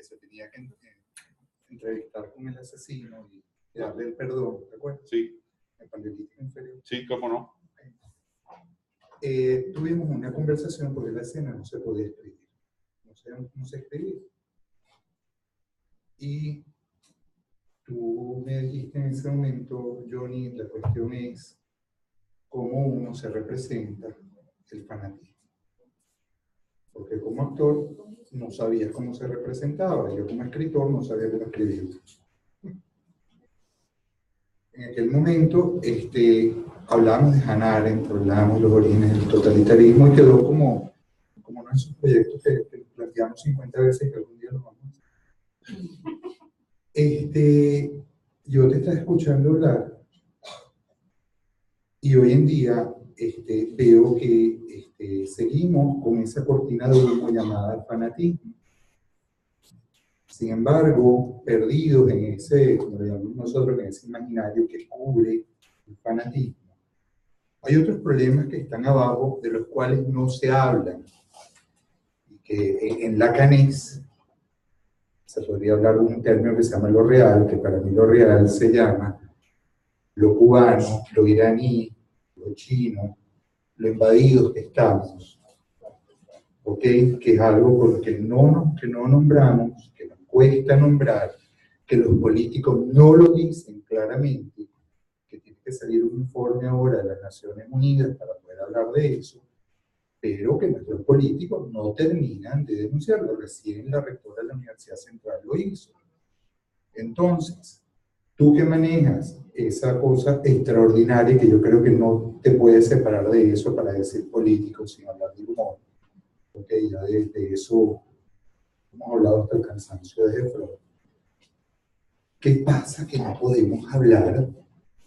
que se tenía que entrevistar con el asesino y darle el perdón, ¿te acuerdas? Sí. El panelista inferior. Sí, cómo no. Tuvimos una conversación porque la escena no se podía escribir. No se escribía. Y tú me dijiste en ese momento, Johnny, la cuestión es cómo uno se representa el fanatismo. Porque como actor no sabía cómo se representaba, yo como escritor no sabía cómo escribir. En aquel momento hablábamos de Hannah Arendt, hablábamos de los orígenes del totalitarismo y quedó como uno de esos proyectos que planteamos 50 veces que algún día lo vamos a hacer. Yo te estaba escuchando hablar y hoy en día veo que seguimos con esa cortina de humo llamada fanatismo. Sin embargo, perdidos en ese, como le llamamos nosotros, en ese imaginario que cubre el fanatismo, hay otros problemas que están abajo de los cuales no se hablan. Y que en lacanés se podría hablar de un término que se llama lo real, que para mí lo real se llama lo cubano, lo iraní, lo chino, lo invadidos que estamos. ¿Ok? Que es algo por lo que no nombramos, que nos cuesta nombrar, que los políticos no lo dicen claramente, que tiene que salir un informe ahora de las Naciones Unidas para poder hablar de eso, pero que nuestros políticos no terminan de denunciarlo. Recién la rectora de la Universidad Central lo hizo. Entonces, tú que manejas esa cosa extraordinaria que yo creo que no te puedes separar de eso para decir político sin hablar de humor, porque ya de eso hemos hablado hasta el cansancio de Freud. ¿Qué pasa que no podemos hablar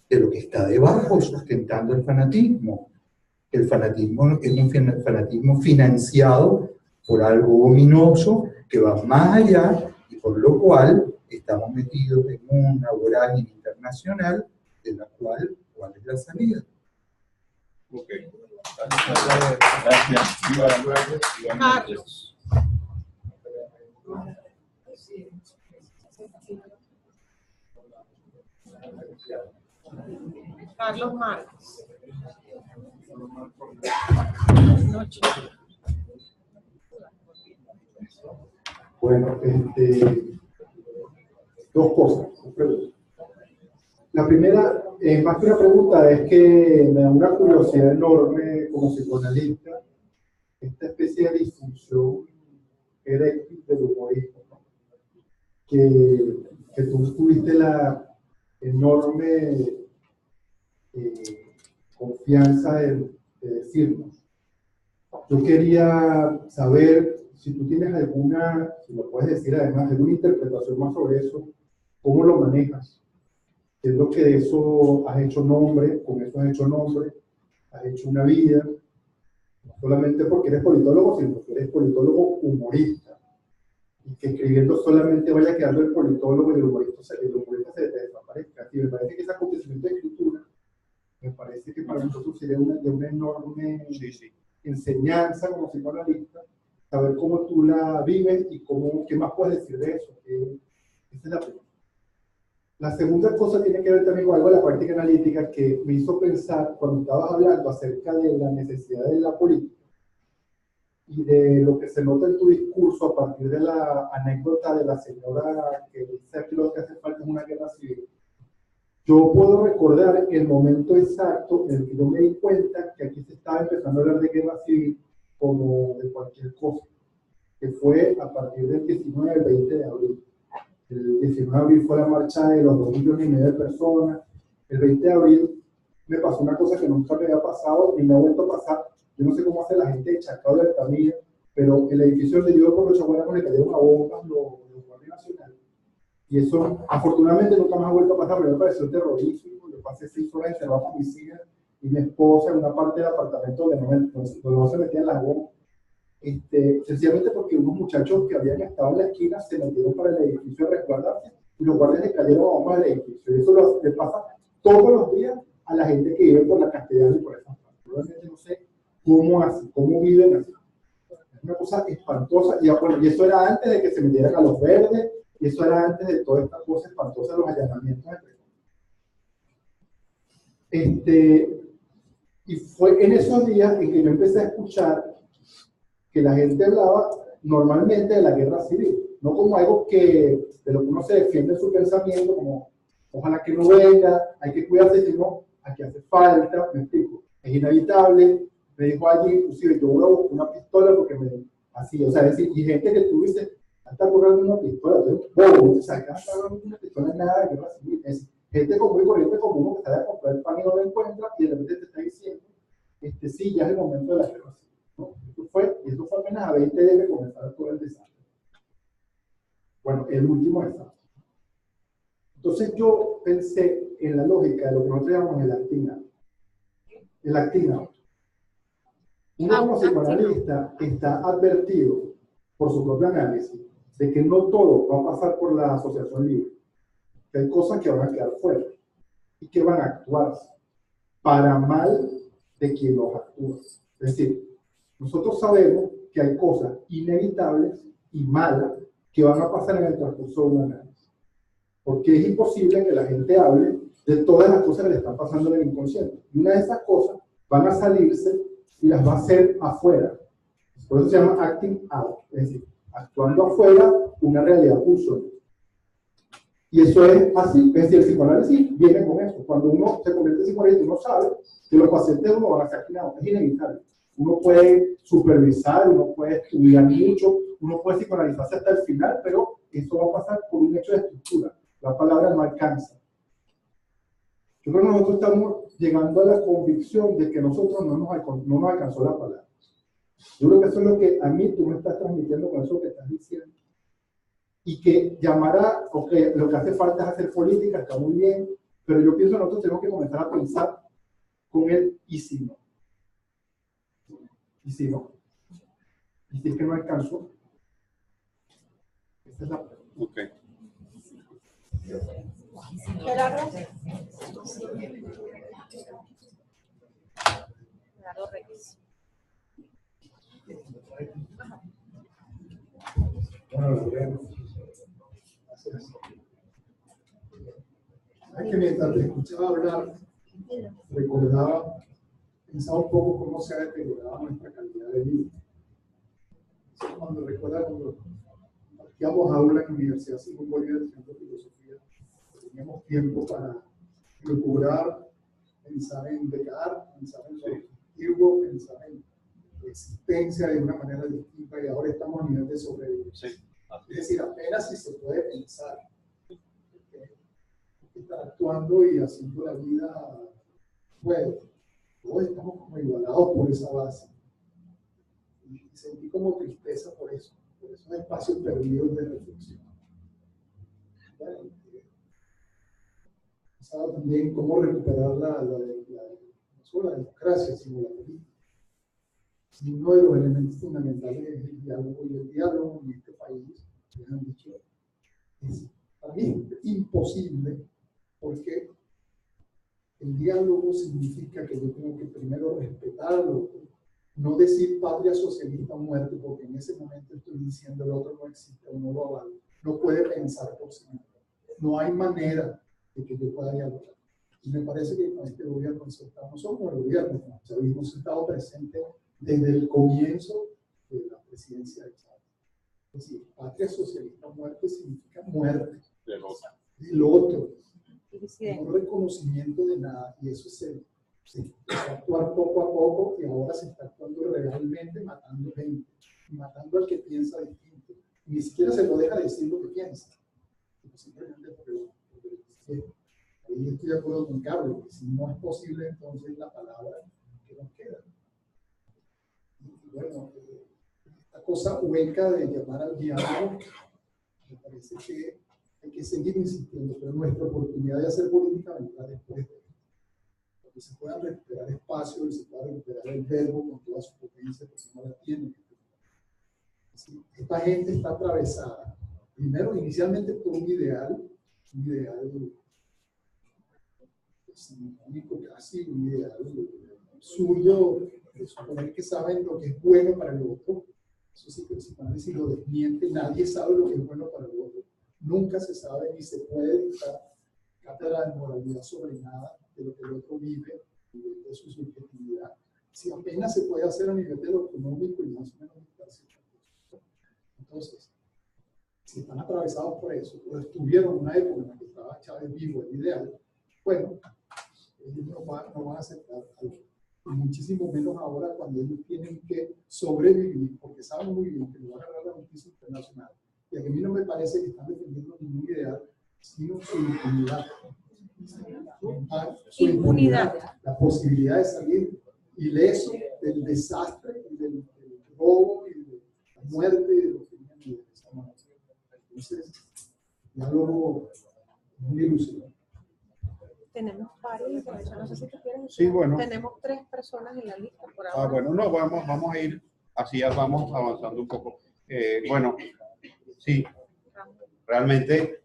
de lo que está debajo sustentando el fanatismo? El fanatismo es un fanatismo financiado por algo ominoso que va más allá y por lo cual estamos metidos en una vorágine internacional de la cual, ¿cuál es la salida? Ok. Gracias. Carlos. Carlos Márquez. Buenas noches. Bueno, dos cosas. La primera, más que una pregunta, es que me da una curiosidad enorme como psicoanalista esta especie de disfunción eréctil del humorismo, ¿no? Que tú tuviste la enorme confianza de decirnos. Yo quería saber si tú tienes alguna, si lo puedes decir además, alguna interpretación más sobre eso, cómo lo manejas, qué es lo que de eso has hecho nombre, con eso has hecho nombre, has hecho una vida, no solamente porque eres politólogo, sino porque eres politólogo humorista, y que escribiendo solamente vaya quedando el politólogo y el humorista se desaparezca. Y me parece que ese acontecimiento de escritura, me parece que para nosotros sería de una enorme enseñanza como psicoanalista, saber cómo tú la vives y qué más puedes decir de eso. Esa es la primera. La segunda cosa tiene que ver también con algo de la práctica analítica que me hizo pensar cuando estabas hablando acerca de la necesidad de la política y de lo que se nota en tu discurso a partir de la anécdota de la señora que dice que lo que hace falta es una guerra civil. Yo puedo recordar el momento exacto en el que yo me di cuenta que aquí se estaba empezando a hablar de guerra civil como de cualquier cosa, que fue a partir del 19 al 20 de abril. El 19 de abril fue la marcha de los 2,5 millones de personas. El 20 de abril me pasó una cosa que nunca me había pasado ni me ha vuelto a pasar. Yo no sé cómo hace la gente de Chacao de Altamira, pero el edificio donde yo por los Chaguanas le cayeron a bombas los guardias nacionales. Y eso, afortunadamente, nunca más ha vuelto a pasar, pero me pareció terrorífico. Yo pasé 6 horas encerrado con mis hijas y mi esposa en una parte del apartamento donde no se metían las bombas. Sencillamente porque unos muchachos que habían estado en la esquina se metieron para el edificio a resguardarse y los guardias le cayeron a bombas al edificio. Y eso le pasa todos los días a la gente que vive por la Castellana y por esa parte. Realmente no sé cómo viven así. Una cosa espantosa. Y, bueno, y eso era antes de que se metieran a los verdes, y eso era antes de toda esta cosa espantosa de los allanamientos. Y fue en esos días en que yo empecé a escuchar que la gente hablaba normalmente de la guerra civil, no como algo que, de lo que uno se defiende en su pensamiento, como ojalá que no venga, hay que cuidarse, sino aquí hace falta, me explico, es inevitable. Me dijo allí, inclusive yo voy a buscar una pistola porque me, así, o sea, es decir, y gente que tú dices, está corriendo una pistola, entonces, o sea, acá está corriendo una pistola, nada de guerra civil, es gente común y corriente como uno que sale a comprar el pan y no lo encuentra, y de repente te está diciendo, sí, ya es el momento de la guerra civil, ¿no? Eso fue apenas a 20 días de comenzar todo el desastre. Bueno, el último desastre. Entonces yo pensé en la lógica de lo que nosotros llamamos el acting out. El acting out. Uno como psicoanalista está advertido por su propio análisis de que no todo va a pasar por la asociación libre, que hay cosas que van a quedar fuera y que van a actuar para mal de quien los actúa. Es decir, nosotros sabemos que hay cosas inevitables y malas que van a pasar en el transcurso de un análisis, porque es imposible que la gente hable de todas las cosas que le están pasando en el inconsciente. Y una de esas cosas van a salirse y las va a hacer afuera. Por eso se llama acting out, es decir, actuando afuera una realidad pulsónica. Y eso es así, es decir, el psicoanálisis viene con eso. Cuando uno se convierte en psicoanalista, uno sabe que los pacientes de uno van a ser acting out, es inevitable. Uno puede supervisar, uno puede estudiar mucho, uno puede psicoanalizarse hasta el final, pero eso va a pasar por un hecho de estructura. La palabra no alcanza. Yo creo que nosotros estamos llegando a la convicción de que nosotros no nos alcanzó la palabra. Yo creo que eso es lo que a mí tú me estás transmitiendo con eso que estás diciendo. Y que llamará, ok, lo que hace falta es hacer política, está muy bien, pero yo pienso que nosotros tenemos que comenzar a pensar con el y si no. ¿Y si no? ¿Y si es que no alcanzó? Esa es la pregunta. Ok. Gerardo. Gerardo Reyes. Bueno, bien. Gracias. Sabes que mientras te escuchaba hablar, pensaba un poco cómo se ha deteriorado nuestra calidad de vida. Cuando partíamos aula en la Universidad Simón Bolívar del Centro de Filosofía, teníamos tiempo para procurar, pensar en becar, pensar en lo objetivo, pensar en la existencia de una manera distinta, y ahora estamos a nivel de sobrevivencia. Sí. Es decir, apenas si se puede pensar, estar actuando y haciendo la vida, bueno, todos estamos como igualados por esa base. Y sentí como tristeza por esos espacios perdidos de reflexión. Bueno, pensaba también cómo recuperar no solo la democracia, sino la política. Y uno de los elementos fundamentales es el diálogo, y el diálogo en este país, les han dicho, es para mí imposible, porque el diálogo significa que yo tengo que primero respetar al otro, no decir patria socialista o muerte, porque en ese momento estoy diciendo el otro no existe o no lo avalo, no puede pensar por sí mismo. No hay manera de que yo pueda dialogar. Y me parece que con este gobierno, no solo con el gobierno, o sea, hemos estado presentes desde el comienzo de la presidencia de Chávez. Es decir, patria socialista o muerte significa muerte del otro. No reconocimiento de nada, y eso se empezó a actuar poco a poco, y ahora se está actuando realmente matando gente, matando al que piensa distinto. Ni siquiera se lo deja decir lo que piensa, simplemente porque ahí estoy de acuerdo con Carlos, que si no es posible, entonces la palabra que nos queda. Y bueno, esta cosa hueca de llamar al diálogo, me parece que hay que seguir insistiendo, pero nuestra oportunidad de hacer política vendrá después de esto. Que se puedan recuperar espacios y se pueda recuperar el verbo con toda su potencia, porque no la tienen. Esta gente está atravesada, primero, inicialmente por un ideal único, casi un ideal suyo, de suponer que saben lo que es bueno para el otro, Eso sí que el psicoanálisis lo desmiente, nadie sabe lo que es bueno para el otro. Nunca se sabe ni se puede dictar cátedra de moralidad sobre nada de lo que el otro vive, de su subjetividad. Si apenas se puede hacer a nivel de lo económico y más o menos dictarse. Entonces, si están atravesados por eso, o estuvieron en una época en la que estaba Chávez vivo, el ideal, bueno, ellos no van a aceptar algo. Y muchísimo menos ahora cuando ellos tienen que sobrevivir, porque saben muy bien que lo va a agarrar la justicia internacional. Y a mí no me parece que están defendiendo ningún ideal, sino su impunidad. Su impunidad, la posibilidad de salir ileso del desastre, del robo y de la muerte de los que vienen de esa manera. Entonces, ya luego, muy ilusionado. Tenemos varios, no sé si tú quieres. Sí, bueno. Tenemos 3 personas en la lista por ahora. Bueno, no, vamos a ir, así ya vamos avanzando un poco. Bueno, sí, realmente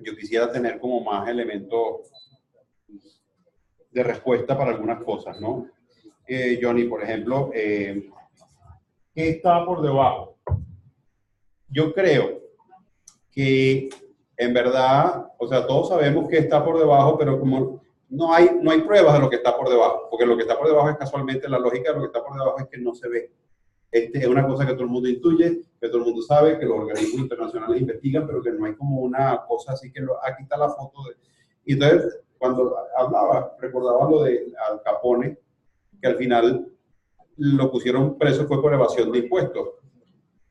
yo quisiera tener como más elementos de respuesta para algunas cosas, ¿no? Johnny, por ejemplo, ¿qué está por debajo? Yo creo que en verdad, o sea, todos sabemos que está por debajo, pero como no hay pruebas de lo que está por debajo, porque lo que está por debajo es casualmente la lógica de lo que está por debajo es que no se ve. Es una cosa que todo el mundo intuye, que todo el mundo sabe, que los organismos internacionales investigan, pero que no hay como una cosa así que aquí está la foto de... Y entonces, cuando hablaba, recordaba lo de Al Capone, que al final lo pusieron preso fue por evasión de impuestos.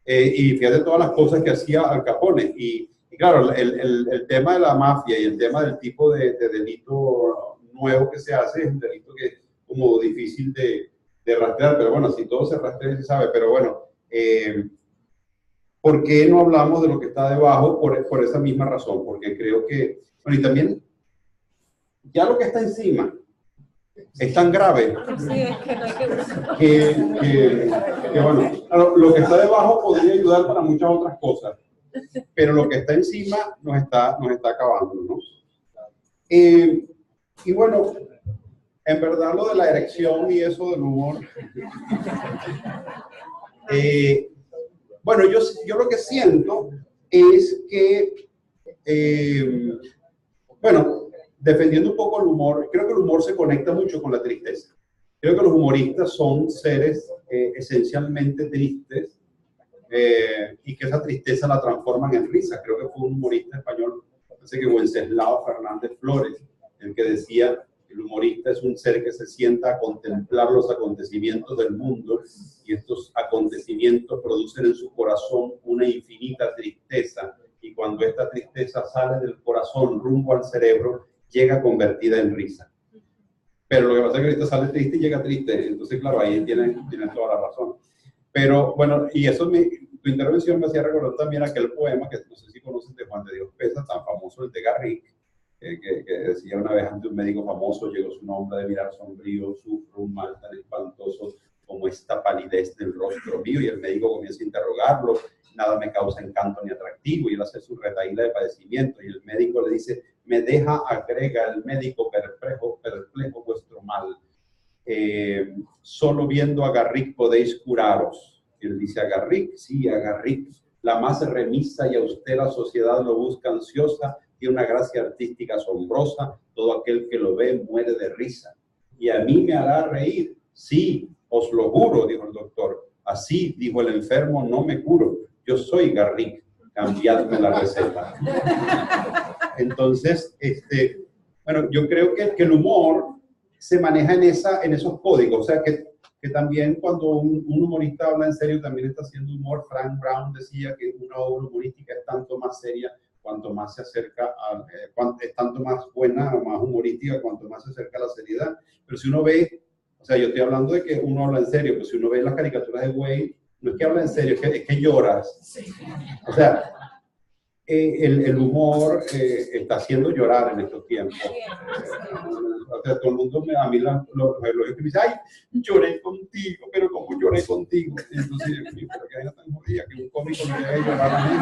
Y fíjate todas las cosas que hacía Al Capone. Y claro, el tema de la mafia y el tema del tipo de delito nuevo que se hace es un delito que es como difícil de rastrear, pero bueno, si todo se rastrea se sabe, pero bueno, ¿por qué no hablamos de lo que está debajo? Por esa misma razón, porque creo que, bueno, y también, ya lo que está encima es tan grave Sí, es que no hay que bueno, lo que está debajo podría ayudar para muchas otras cosas, pero lo que está encima nos está acabando, ¿no? Y bueno, en verdad lo de la erección y eso del humor, bueno, yo lo que siento es que, bueno, defendiendo un poco el humor, creo que el humor se conecta mucho con la tristeza. Creo que los humoristas son seres esencialmente tristes y que esa tristeza la transforman en risa. Creo que fue un humorista español, parece que Wenceslao Fernández Flores, el que decía: el humorista es un ser que se sienta a contemplar los acontecimientos del mundo y estos acontecimientos producen en su corazón una infinita tristeza, y cuando esta tristeza sale del corazón rumbo al cerebro, llega convertida en risa. Pero lo que pasa es que ahorita sale triste y llega triste, entonces claro, ahí tienen toda la razón. Pero bueno, y eso tu intervención me hacía recordar también aquel poema que no sé si conocen de Juan de Dios Peza, tan famoso, el de Garrick, que decía: una vez ante un médico famoso llegó su nombre de mirar sombrío, sufro un mal tan espantoso como esta palidez del rostro mío, y el médico comienza a interrogarlo, nada me causa encanto ni atractivo, y él hace su retahíla de padecimiento, y el médico le dice: me deja, agrega el médico, perplejo vuestro mal, solo viendo a Garrick podéis curaros. Y él dice: a Garrick, sí, a Garrick, la más remisa y austera sociedad lo busca ansiosa, tiene una gracia artística asombrosa, todo aquel que lo ve muere de risa. Y a mí me hará reír, sí, os lo juro, dijo el doctor. Así, dijo el enfermo, no me curo, yo soy Garrick, cambiadme la receta. Entonces, bueno, yo creo que el humor se maneja en esos códigos, o sea, que también cuando un humorista habla en serio también está haciendo humor. Frank Brown decía que una obra humorística es tanto más seria cuanto más se acerca es tanto más buena o más humorística cuanto más se acerca a la seriedad. Pero si uno ve, o sea, yo estoy hablando de que uno habla en serio, pero si uno ve las caricaturas de Wayne, no es que habla en serio, es que lloras. O sea, el humor está haciendo llorar en estos tiempos. O sea, todo el mundo, a mí los elogios que me dicen: ay, lloré contigo, pero ¿cómo lloré contigo? Y entonces, pero que hay tan jodida que un cómico no debe llorar a mí.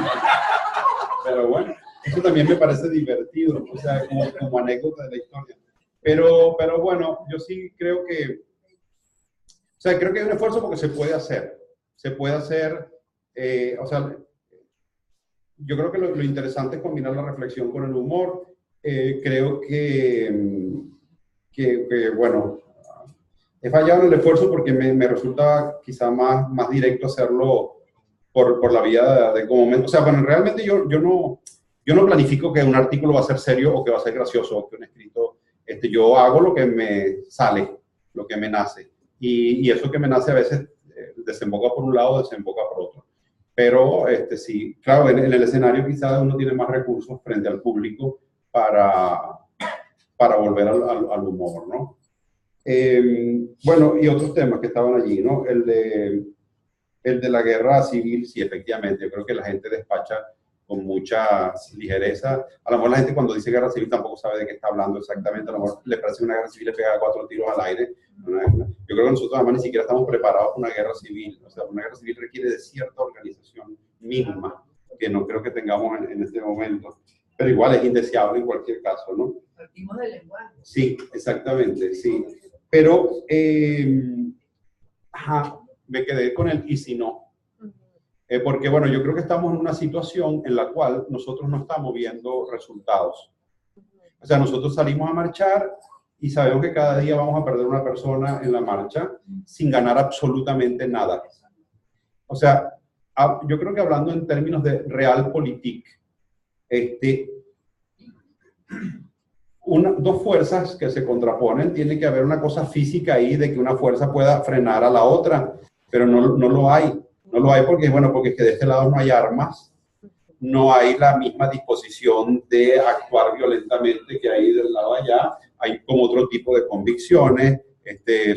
Pero bueno, eso también me parece divertido, o sea, como anécdota de la historia. Pero bueno, yo sí creo que, o sea, creo que hay un esfuerzo porque se puede hacer. se puede hacer, o sea, yo creo que lo interesante es combinar la reflexión con el humor. Creo que, bueno, he fallado en el esfuerzo porque me resulta quizá más directo hacerlo por la vía de como momento. O sea, bueno, realmente yo no planifico que un artículo va a ser serio o que va a ser gracioso o que un escrito, yo hago lo que me sale, lo que me nace. Y eso que me nace a veces desemboca por un lado, desemboca por otro. Pero sí, claro, en el escenario quizás uno tiene más recursos frente al público para volver al humor, ¿no? Bueno, y otros temas que estaban allí, ¿no? El de la guerra civil, sí, efectivamente, yo creo que la gente despacha con mucha ligereza. A lo mejor la gente cuando dice guerra civil tampoco sabe de qué está hablando exactamente, a lo mejor le parece una guerra civil le pega 4 tiros al aire. Yo creo que nosotros además ni siquiera estamos preparados para una guerra civil. O sea, una guerra civil requiere de cierta organización mínima, que no creo que tengamos en este momento. Pero igual es indeseable en cualquier caso, ¿no? Partimos del lenguaje. Sí, exactamente, sí. Pero, me quedé con el y si no. Porque, bueno, yo creo que estamos en una situación en la cual nosotros no estamos viendo resultados. O sea, nosotros salimos a marchar y sabemos que cada día vamos a perder una persona en la marcha sin ganar absolutamente nada. O sea, yo creo que hablando en términos de realpolitik, dos fuerzas que se contraponen, tiene que haber una cosa física ahí de que una fuerza pueda frenar a la otra, pero no lo hay. No lo hay porque, bueno, porque es que de este lado no hay armas, no hay la misma disposición de actuar violentamente que hay del lado allá, hay como otro tipo de convicciones,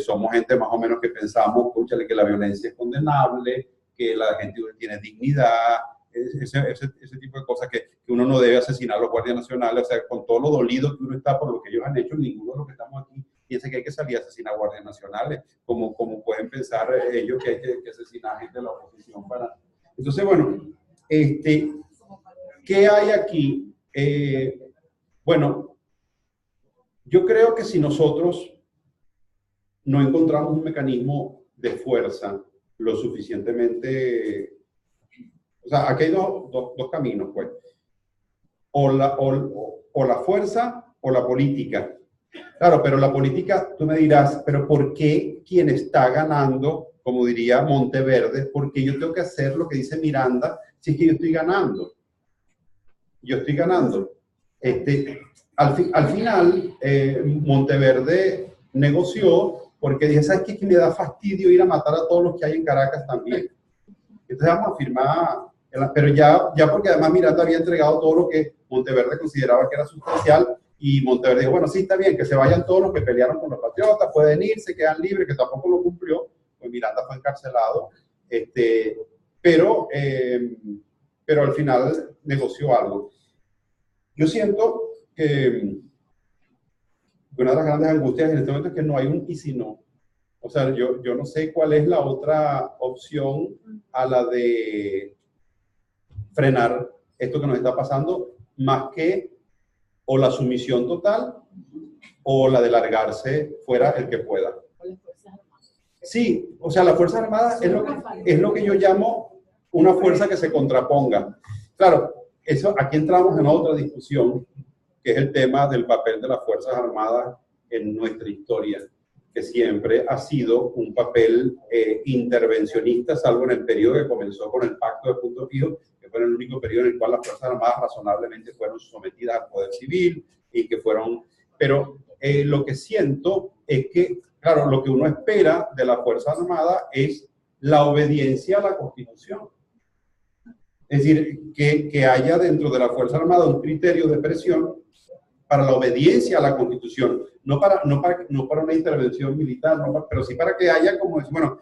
somos gente más o menos que pensamos, escúchale, que la violencia es condenable, que la gente tiene dignidad, ese tipo de cosas, que uno no debe asesinar a los guardias nacionales, o sea, con todo lo dolido que uno está por lo que ellos han hecho, ninguno de los que estamos aquí piensa que hay que salir a asesinar a guardias nacionales, como pueden pensar ellos que hay que asesinar a gente de la oposición para... Entonces, bueno, ¿qué hay aquí? Bueno, yo creo que si nosotros no encontramos un mecanismo de fuerza lo suficientemente... O sea, aquí hay dos caminos, pues. O la fuerza o la política. Claro, pero la política, tú me dirás, pero ¿por qué quien está ganando, como diría Monteverde, por qué yo tengo que hacer lo que dice Miranda si es que yo estoy ganando? Yo estoy ganando. Al final, Monteverde negoció porque dije, ¿sabes qué? Que me da fastidio ir a matar a todos los que hay en Caracas también. Entonces vamos a firmar, pero ya porque además Miranda había entregado todo lo que Monteverde consideraba que era sustancial, y Monteverde dijo, bueno, sí, está bien, que se vayan todos los que pelearon con los patriotas, pueden ir, se quedan libres, que tampoco lo cumplió, pues Miranda fue encarcelado, pero al final negoció algo. Yo siento que una de las grandes angustias en este momento es que no hay un y si no. O sea, yo no sé cuál es la otra opción a la de frenar esto que nos está pasando, más que o la sumisión total o la de largarse fuera el que pueda. Sí, o sea, la Fuerza Armada es lo que yo llamo una fuerza que se contraponga. Claro, aquí entramos en otra discusión, que es el tema del papel de las Fuerzas Armadas en nuestra historia, que siempre ha sido un papel intervencionista, salvo en el periodo que comenzó con el Pacto de Punto Fijo, que fue el único periodo en el cual las Fuerzas Armadas razonablemente fueron sometidas al poder civil y que fueron... Pero lo que siento es que, claro, lo que uno espera de la Fuerza Armada es la obediencia a la Constitución. Es decir, que haya dentro de la Fuerza Armada un criterio de presión para la obediencia a la Constitución, no para una intervención militar, pero sí para que haya como, bueno,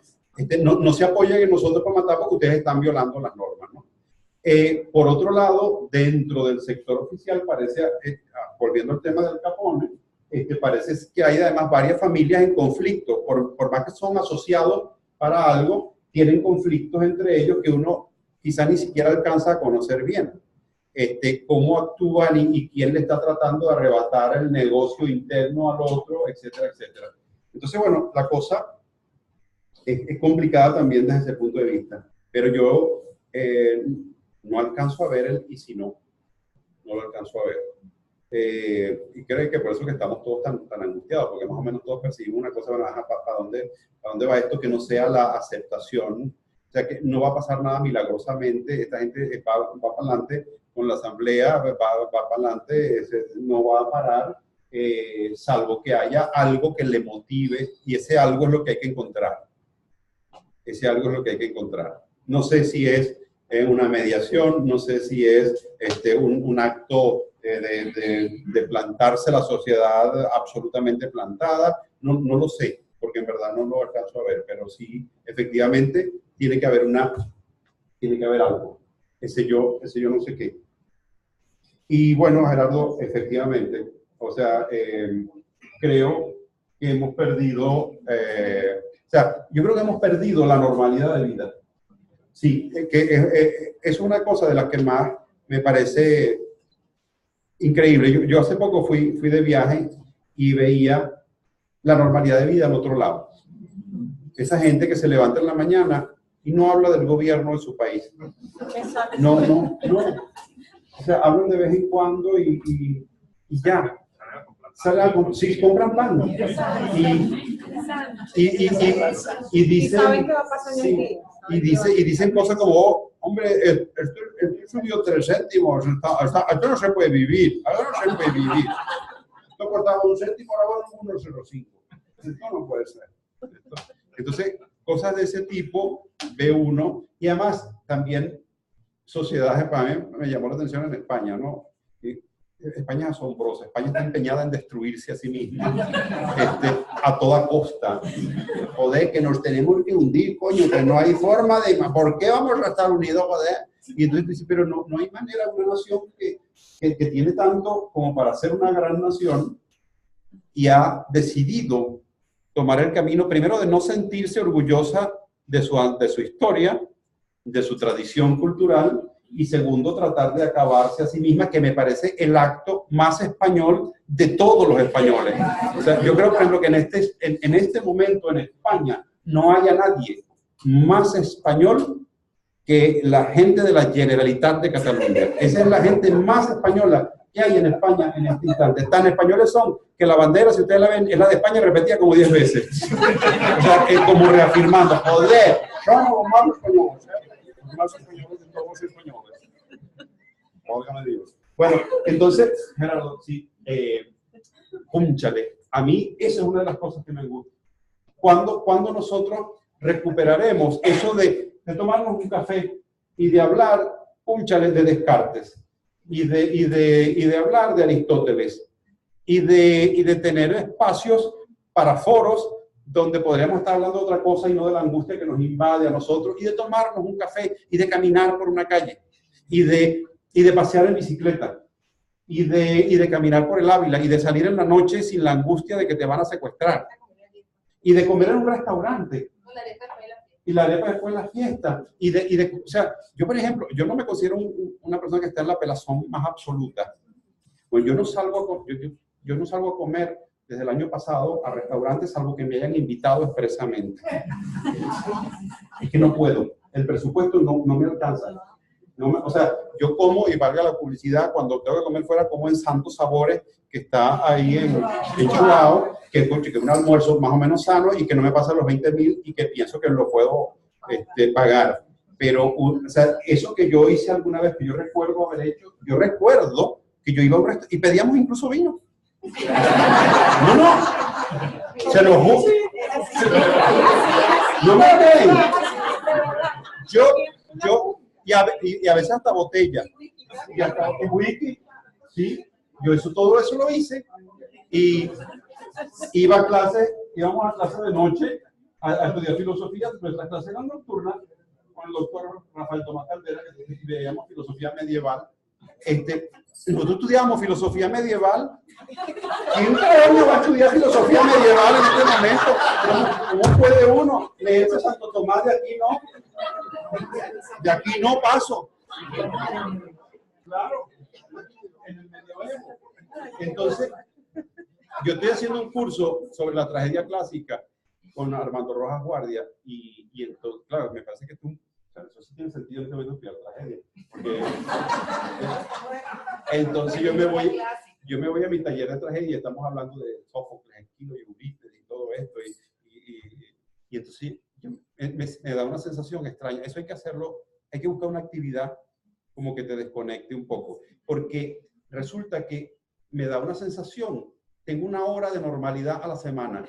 no se apoyen en nosotros para matar porque ustedes están violando las normas, ¿no? Por otro lado, dentro del sector oficial parece, volviendo al tema del Capone, parece que hay además varias familias en conflicto, por más que son asociados para algo, tienen conflictos entre ellos que uno quizá ni siquiera alcanza a conocer bien. Cómo actúan y quién le está tratando de arrebatar el negocio interno al otro, etcétera, etcétera. Entonces, bueno, la cosa es complicada también desde ese punto de vista. Pero yo no alcanzo a ver el y si no, no lo alcanzo a ver. Y creo que por eso que estamos todos tan angustiados, porque más o menos todos percibimos una cosa, ¿para dónde va esto? Que no sea la aceptación, o sea, que no va a pasar nada milagrosamente, esta gente va para adelante con la asamblea, va para adelante, no va a parar, salvo que haya algo que le motive, y ese algo es lo que hay que encontrar. Ese algo es lo que hay que encontrar. No sé si es una mediación, no sé si es un acto de plantarse la sociedad absolutamente plantada, no lo sé, porque en verdad no lo alcanzo a ver, pero sí, efectivamente, tiene que haber algo, ese yo no sé qué. Y bueno, Gerardo, efectivamente, o sea, creo que hemos perdido, o sea, yo creo que hemos perdido la normalidad de vida. Sí, que es una cosa de las que más me parece increíble. Yo hace poco fui de viaje y veía la normalidad de vida al otro lado. Esa gente que se levanta en la mañana y no habla del gobierno de su país. No. O sea, hablan de vez en cuando y ya. Sí, compran pan. Y dicen, saben qué va a pasar en el día. Y dicen cosas como, oh, hombre, esto subió 3 céntimos, esto no se puede vivir, ahora no se puede vivir. Esto costaba 1 céntimo, ahora vale 1,05. Esto no puede ser. Entonces, cosas de ese tipo ve uno, y además también sociedades, para mí me llamó la atención en España, ¿no? España es asombrosa, España está empeñada en destruirse a sí misma, a toda costa. Joder, que nos tenemos que hundir, coño, que no hay forma de... ¿Por qué vamos a estar unidos, joder? Y entonces dice, pero no hay manera, una nación que tiene tanto como para ser una gran nación y ha decidido tomar el camino, primero, de no sentirse orgullosa de su historia, de su tradición cultural, y segundo, tratar de acabarse a sí misma, que me parece el acto más español de todos los españoles. O sea, yo creo, por ejemplo, que en este momento en España no haya nadie más español que la gente de la Generalitat de Cataluña. Esa es la gente más española que hay en España en este instante. Tan españoles son que la bandera, si ustedes la ven, es la de España repetida como 10 veces. O sea, es como reafirmando, joder, somos más españoles, los más españoles de todos los españoles. Válgame Dios. Bueno, entonces, Gerardo, sí, cónchale, a mí esa es una de las cosas que me gusta. ¿Cuándo nosotros recuperaremos eso de tomarnos un café y de hablar, cónchale, de Descartes y de hablar de Aristóteles y de tener espacios para foros donde podríamos estar hablando de otra cosa y no de la angustia que nos invade a nosotros, y de tomarnos un café y de caminar por una calle y de pasear en bicicleta y de caminar por el Ávila y de salir en la noche sin la angustia de que te van a secuestrar y de comer en un restaurante y la arepa después de la fiesta o sea, yo por ejemplo, yo no me considero una persona que está en la pelazón más absoluta. Pues yo no salgo a comer desde el año pasado a restaurantes salvo que me hayan invitado expresamente. Es que no puedo, el presupuesto no me alcanza. O sea, yo como, y valga la publicidad, cuando tengo que comer fuera, como en Santos Sabores, que está ahí en Chihuahua, que es un almuerzo más o menos sano y que no me pasa los 20,000 y que pienso que lo puedo pagar. Pero, o sea, eso que yo hice alguna vez, que yo recuerdo haber hecho, yo recuerdo que yo iba a un restaurante y pedíamos incluso vino. No, se lo juro. No me creen. Y a veces hasta botella. Y hasta whisky. Sí, todo eso lo hice. Y íbamos a clase de noche a estudiar filosofía. Nuestra clase era nocturna con el doctor Rafael Tomás Caldera, que veíamos filosofía medieval. Nosotros estudiábamos filosofía medieval. ¿Quién coño va a estudiar filosofía medieval en este momento? ¿Cómo puede uno leerse Santo Tomás de aquí no? De aquí no paso. Claro, en el medioevo. Entonces, yo estoy haciendo un curso sobre la tragedia clásica con Armando Rojas Guardia, y entonces, claro, me parece que tú, o sea, eso sí tiene sentido en este momento, estudiar tragedia. Porque, entonces yo me voy a mi taller de tragedia, estamos hablando de Sófocles, Esquilo y Eurípides y todo esto, y entonces me da una sensación extraña. Eso hay que hacerlo, hay que buscar una actividad como que te desconecte un poco, porque resulta que me da una sensación, tengo una hora de normalidad a la semana,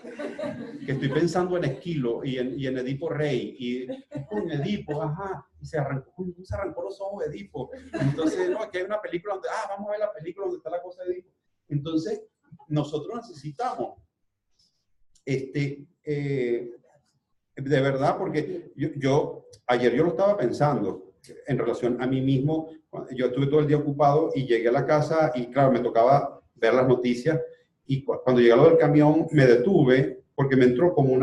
que estoy pensando en Esquilo y en Edipo Rey, y con Edipo, ajá, y se arrancó los ojos de Edipo. Entonces, no, aquí hay una película donde, vamos a ver la película donde está la cosa de Edipo. Entonces, nosotros necesitamos, de verdad, porque ayer yo lo estaba pensando en relación a mí mismo. Yo estuve todo el día ocupado y llegué a la casa y claro, me tocaba ver las noticias, y cuando llegué a lo del camión me detuve porque me entró como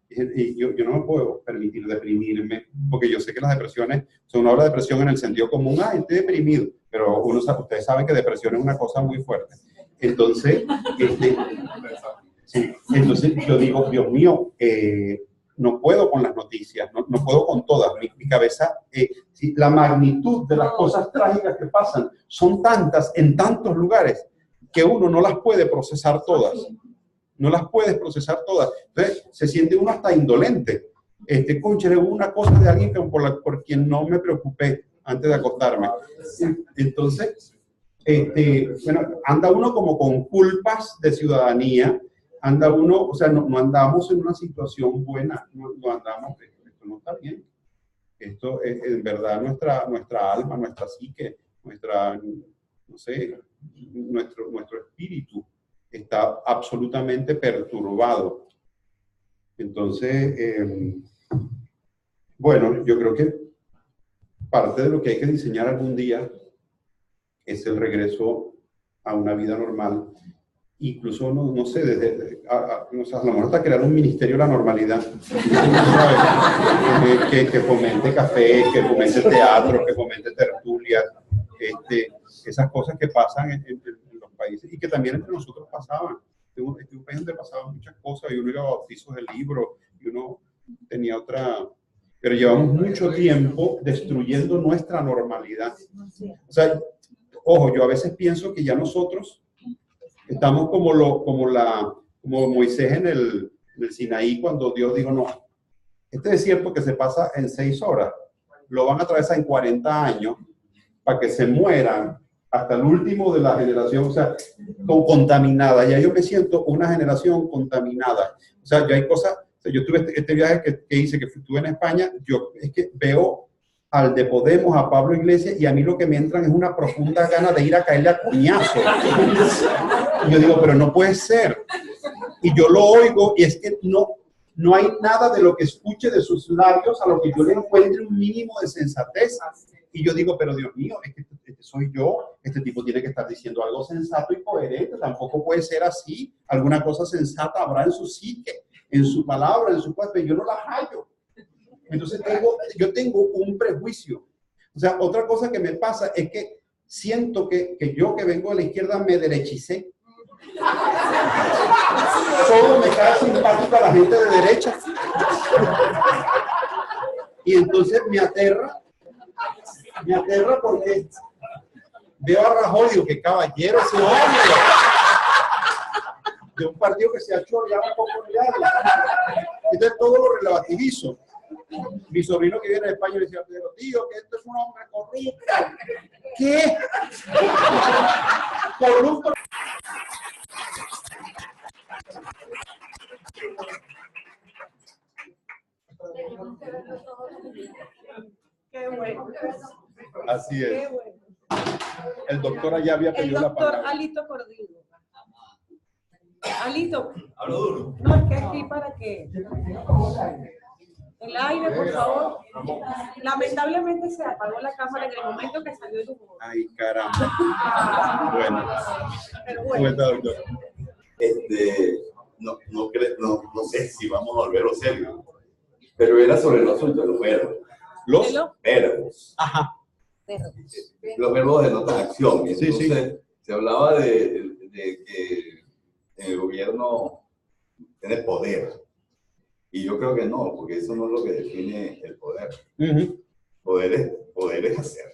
y yo no me puedo permitir deprimirme, porque yo sé que las depresiones, uno habla de depresión en el sentido común, estoy deprimido, pero ustedes saben que depresión es una cosa muy fuerte. Entonces, entonces yo digo, Dios mío, no puedo con las noticias, no puedo con todas. Mi cabeza, la magnitud de las cosas trágicas que pasan son tantas en tantos lugares que uno no las puede procesar todas. No las puedes procesar todas. Entonces se siente uno hasta indolente. Cónchale, hubo una cosa de alguien por quien no me preocupé antes de acostarme. Entonces, bueno, anda uno como con culpas de ciudadanía. Anda uno, o sea, no andamos en una situación buena, no andamos, esto no está bien. Esto es en verdad nuestra alma, nuestra psique, no sé, nuestro espíritu está absolutamente perturbado. Entonces, bueno, yo creo que parte de lo que hay que diseñar algún día es el regreso a una vida normal. Incluso, no sé, a lo mejor hasta crear un ministerio de la normalidad, que fomente café, que fomente teatro, que fomente tertulias, esas cosas que pasan en los países y que también entre nosotros pasaban. Este es un país donde pasaban muchas cosas y uno iba a bautizos del libro y uno tenía otra... Pero llevamos mucho tiempo destruyendo nuestra normalidad. O sea, ojo, yo a veces pienso que ya nosotros estamos como Moisés en el Sinaí, cuando Dios dijo, no, este desierto que se pasa en 6 horas, lo van a atravesar en 40 años para que se mueran hasta el último de la generación, o sea, contaminada. Ya yo me siento una generación contaminada. O sea, yo hay cosas, o sea, yo tuve este viaje que hice, que estuve en España, yo es que veo al de Podemos, a Pablo Iglesias, y a mí lo que me entran es una profunda gana de ir a caerle a coñazo. Y yo digo, pero no puede ser. Y yo lo oigo, y es que no hay nada de lo que escuche de sus labios a lo que yo le encuentre un mínimo de sensatez. Y yo digo, pero Dios mío, es que este soy yo, este tipo tiene que estar diciendo algo sensato y coherente, tampoco puede ser así. Alguna cosa sensata habrá en su psique, en su palabra, en su cuerpo, yo no la hallo. Entonces yo tengo un prejuicio. O sea, otra cosa que me pasa es que siento que yo que vengo de la izquierda me derechicé. Todo me cae simpático a la gente de derecha. Y entonces me aterra porque veo a Rajoy y digo, qué caballero ese hombre. De un partido que se ha hecho ya un poco ya. Entonces todo lo relativizo. Mi sobrino que viene de España me decía, pero tío, que esto es un hombre corrupto. ¿Qué? Corrupto. Qué bueno. Así es. Qué bueno. El doctor allá había pedido la palabra. El doctor Alito Cordillo. Alito. Hablo duro. No, es que aquí para que... El aire, por favor. Lamentablemente se apagó la cámara en el momento que salió tu voz. Ay, caramba. Bueno. Pero ¿Cómo bueno. está, doctor? No sé si vamos a volverlo serio, pero era sobre el asunto de los verbos. Los Verbos. Ajá. Los verbos denotan acción. Y Sí, entonces sí. se hablaba de que el gobierno tiene poder. Y yo creo que no, porque eso no es lo que define el poder. Poder es hacer.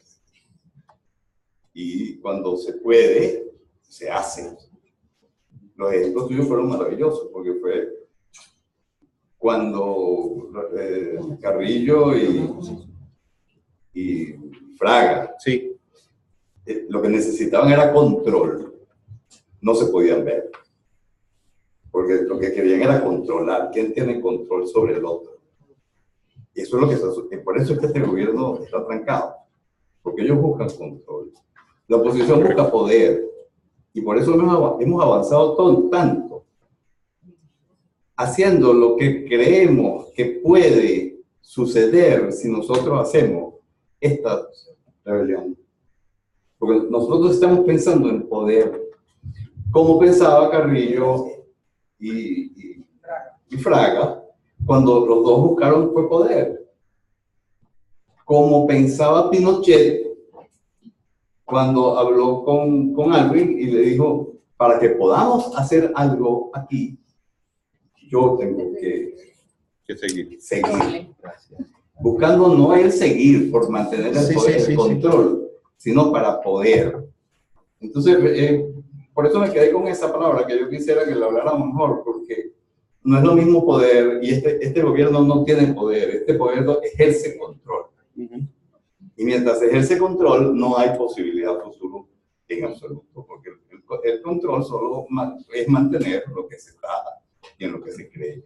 Y cuando se puede, se hace. Los ejemplos tuyos fueron maravillosos, porque fue cuando Carrillo y Fraga, Sí. Lo que necesitaban era control. No se podían ver. Porque lo que querían era controlar. ¿Quién tiene control sobre el otro? Y eso es lo que por eso es que este gobierno está trancado. Porque ellos buscan control. La oposición busca poder. Y por eso hemos avanzado tanto. Haciendo lo que creemos que puede suceder si nosotros hacemos esta rebelión. Porque nosotros estamos pensando en poder. Como pensaba Carrillo y Fraga, cuando los dos buscaron fue poder. Como pensaba Pinochet, cuando habló con Alvin y le dijo, para que podamos hacer algo aquí, yo tengo que seguir. Buscando no el seguir por mantener el poder, el control, sino para poder. Entonces, por eso me quedé con esa palabra, que yo quisiera que la habláramos mejor, porque no es lo mismo poder, y este gobierno no tiene poder, este gobierno ejerce control. Y mientras ejerce control, no hay posibilidad futuro en absoluto, porque el control solo es mantener lo que se trata y en lo que se cree.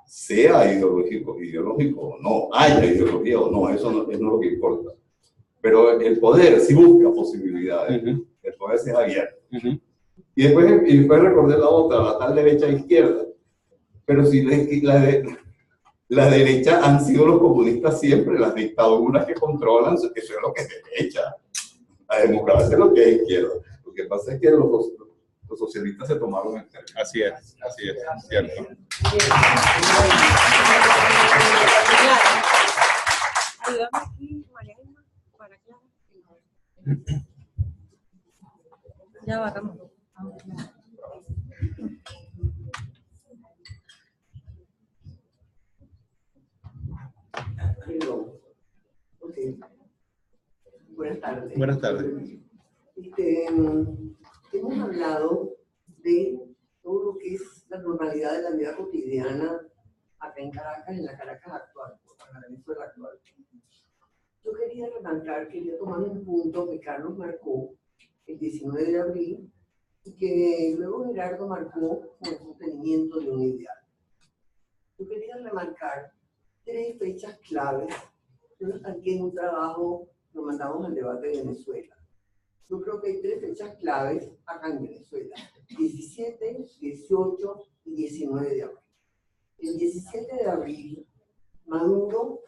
Sea ideológico o no, haya ideología o no, eso no es lo que importa. Pero el poder sí busca posibilidades, el poder sí es abierto. Y después recordé la otra, la tal derecha e izquierda. Pero si la derecha han sido los comunistas siempre, las dictaduras que controlan, eso es lo que es derecha. La democracia es lo que es izquierda. Lo que pasa es que los socialistas se tomaron el término. Así es, cierto. Ayúdame aquí, María Irma, para Clara. Ya va, Camilo. Okay. Buenas tardes. Buenas tardes. Hemos hablado de todo lo que es la normalidad de la vida cotidiana acá en Caracas, en la Caracas actual, en la Venezuela actual. Yo quería tomar un punto que Carlos marcó el 19 de abril y que luego Gerardo marcó con el sostenimiento de un ideal. Yo quería remarcar 3 fechas claves. Yo aquí en un trabajo lo mandamos al debate de Venezuela. Yo creo que hay 3 fechas claves acá en Venezuela: 17, 18 y 19 de abril. El 17 de abril, Maduro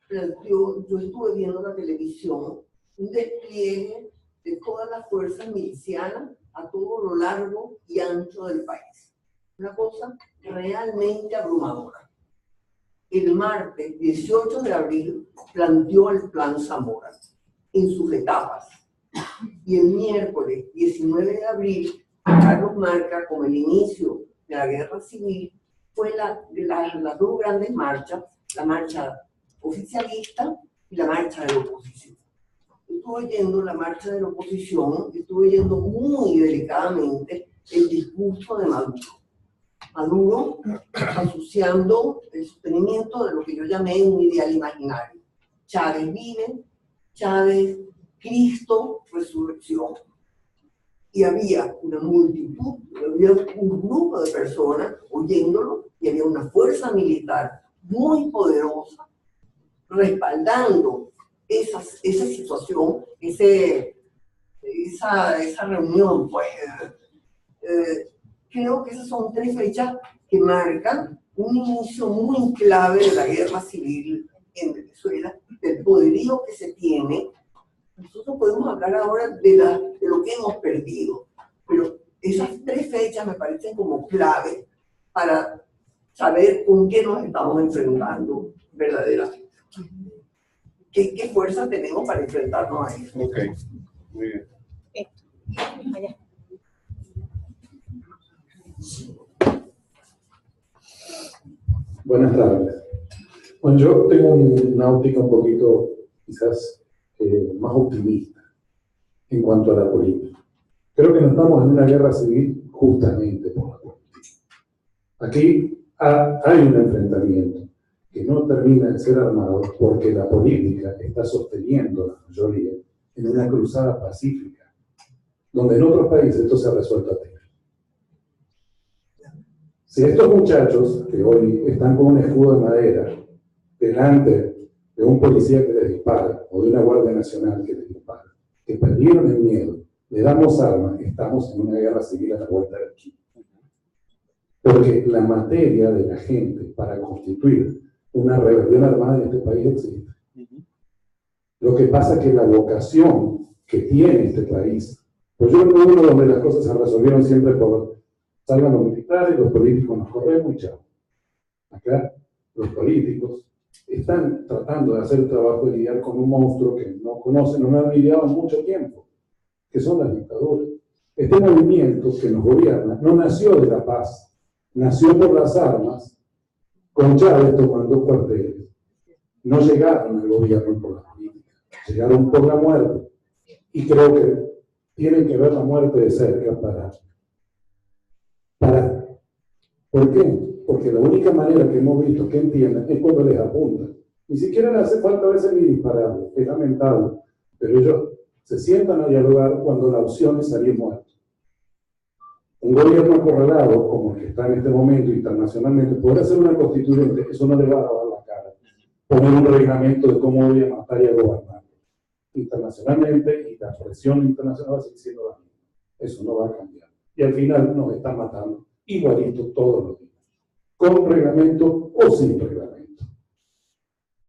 planteó, yo estuve viendo la televisión, un despliegue de todas las fuerzas milicianas a todo lo largo y ancho del país. Una cosa realmente abrumadora. El martes 18 de abril planteó el Plan Zamora en sus etapas. Y el miércoles 19 de abril, Carlos marca como el inicio de la guerra civil, fue las 2 grandes marchas, la marcha oficialista y la marcha de la oposición. Estuve oyendo la marcha de la oposición, estuve oyendo muy delicadamente el discurso de Maduro. Maduro asociando el sostenimiento de lo que yo llamé un ideal imaginario. Chávez vive, Chávez, Cristo, resurrección. Y había una multitud, había un grupo de personas oyéndolo, y había una fuerza militar muy poderosa respaldando esa situación, esa reunión. Pues, creo que esas son 3 fechas que marcan un inicio muy clave de la guerra civil en Venezuela, del poderío que se tiene. Nosotros podemos hablar ahora de lo que hemos perdido, pero esas 3 fechas me parecen como clave para saber con qué nos estamos enfrentando verdaderamente. ¿Qué fuerza tenemos para enfrentarnos a eso? Ok, muy bien. Allá. Buenas tardes. Bueno, yo tengo una óptica un poquito, quizás, más optimista en cuanto a la política. Creo que no estamos en una guerra civil justamente por la política. Aquí hay un enfrentamiento que no termina de ser armado porque la política está sosteniendo a la mayoría en una cruzada pacífica, donde en otros países esto se ha resuelto a tiempo. Si estos muchachos que hoy están con un escudo de madera delante de un policía que les dispara o de una guardia nacional que les dispara, que perdieron el miedo, le damos armas, estamos en una guerra civil a la vuelta de aquí. Porque la materia de la gente para constituir una rebelión armada en este país existe. Lo que pasa es que la vocación que tiene este país, pues yo creo que uno donde las cosas se resolvieron siempre por salgan los militares, los políticos nos corremos y chao. Acá los políticos están tratando de hacer el trabajo de lidiar con un monstruo que no conocen, no han lidiado en mucho tiempo, que son las dictaduras. Este movimiento que nos gobierna no nació de la paz, nació por las armas, con Chávez tomando cuarteles. No llegaron al gobierno por la política, llegaron por la muerte. Y creo que tienen que ver la muerte de cerca para ¿por qué? Porque la única manera que hemos visto que entiendan es cuando les apuntan. Ni siquiera les hace falta a veces ni dispararles, es lamentable, pero ellos se sientan a dialogar cuando la opción es salir muertos. Un gobierno acorralado, como el que está en este momento internacionalmente, podrá ser una constituyente, eso no le va a dar la cara. Poner un reglamento de cómo voy a matar y a gobernar. Internacionalmente, y la presión internacional va a seguir siendo la misma. Eso no va a cambiar. Y al final nos están matando igualito todos los días, con reglamento o sin reglamento.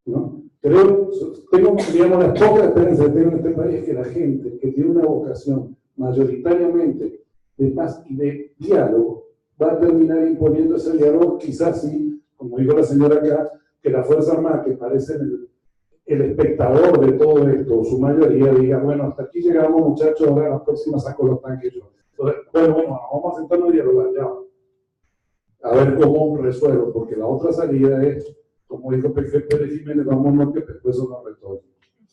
¿No? Creo, tengo, digamos, la poca experiencia que tengo en este país, que la gente que tiene una vocación mayoritariamente de paz y de diálogo va a terminar imponiendo ese diálogo, quizás sí, como dijo la señora acá, que la Fuerza Armada, que parece el espectador de todo esto, su mayoría diga, bueno, hasta aquí llegamos muchachos, ahora la próxima saco los tanques yo. Entonces, bueno, vamos a sentarnos a dialogar ya. A ver cómo resuelvo, porque la otra salida es, como dijo Pérez Jiménez, vamos que después eso no retorna.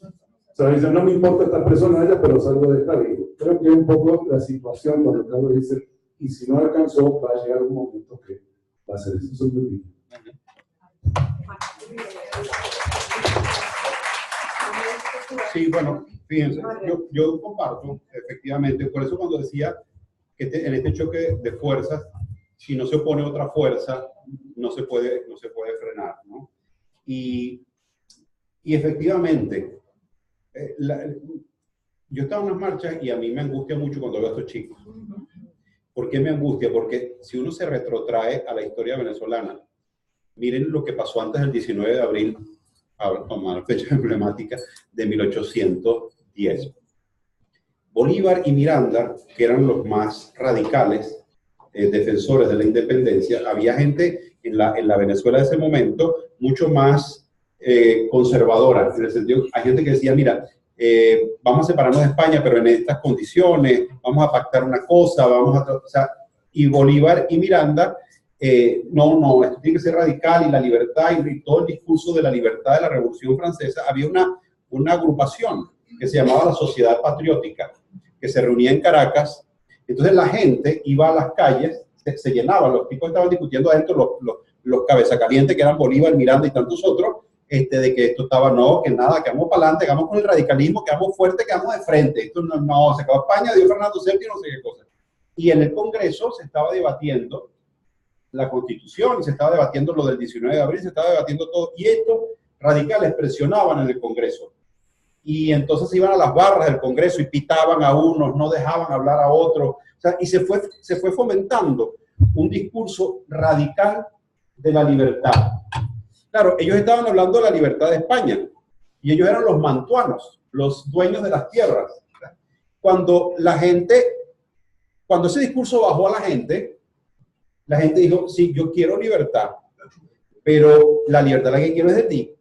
O sea, dice, no me importa esta persona allá, pero salgo de esta vida. Creo que es un poco la situación cuando Carlos dice, y si no alcanzó, va a llegar un momento que va a ser eso. Eso es muy bien. Sí, bueno, fíjense, yo comparto, efectivamente, por eso cuando decía que en este choque de fuerzas, si no se opone otra fuerza, no se puede frenar, ¿no? Y efectivamente, yo estaba en unas marchas y a mí me angustia mucho cuando veo a estos chicos. ¿Por qué me angustia? Porque si uno se retrotrae a la historia venezolana, miren lo que pasó antes del 19 de abril, a tomar fecha emblemática, de 1810. Bolívar y Miranda, que eran los más radicales, defensores de la independencia, había gente en la Venezuela de ese momento mucho más conservadora, en el sentido, hay gente que decía, mira, vamos a separarnos de España, pero en estas condiciones, vamos a pactar una cosa, o sea, y Bolívar y Miranda, no, esto tiene que ser radical y la libertad y todo el discurso de la libertad de la Revolución Francesa. Había una agrupación que se llamaba la Sociedad Patriótica, que se reunía en Caracas. Entonces la gente iba a las calles, se llenaban, los tipos estaban discutiendo adentro, los cabeza-calientes que eran Bolívar, Miranda y tantos otros, de que esto estaba, no, que nada, que vamos para adelante, que vamos con el radicalismo, que vamos fuerte, que vamos de frente. Esto no, se acabó España, dio Fernando VII, no sé qué cosa. Y en el Congreso se estaba debatiendo la Constitución, y se estaba debatiendo lo del 19 de abril, se estaba debatiendo todo, y estos radicales presionaban en el Congreso. Y entonces se iban a las barras del Congreso y pitaban a unos, no dejaban hablar a otros, o sea, y se fue fomentando un discurso radical de la libertad. Claro, ellos estaban hablando de la libertad de España, y ellos eran los mantuanos, los dueños de las tierras. Cuando ese discurso bajó a la gente dijo, sí, yo quiero libertad, pero la libertad la que quiero es de ti.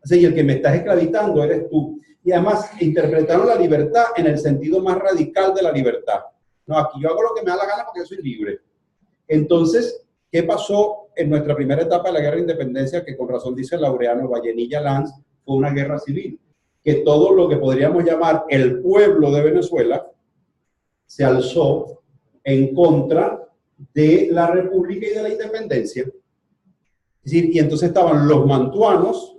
O sea, y el que me estás esclavizando eres tú. Y además interpretaron la libertad en el sentido más radical de la libertad. No, aquí yo hago lo que me da la gana porque yo soy libre. Entonces, ¿Qué pasó en nuestra primera etapa de la guerra de independencia? Que con razón dice Laureano, Vallenilla Lanz, fue una guerra civil. Que todo lo que podríamos llamar el pueblo de Venezuela se alzó en contra de la república y de la independencia. Es decir, y entonces estaban los mantuanos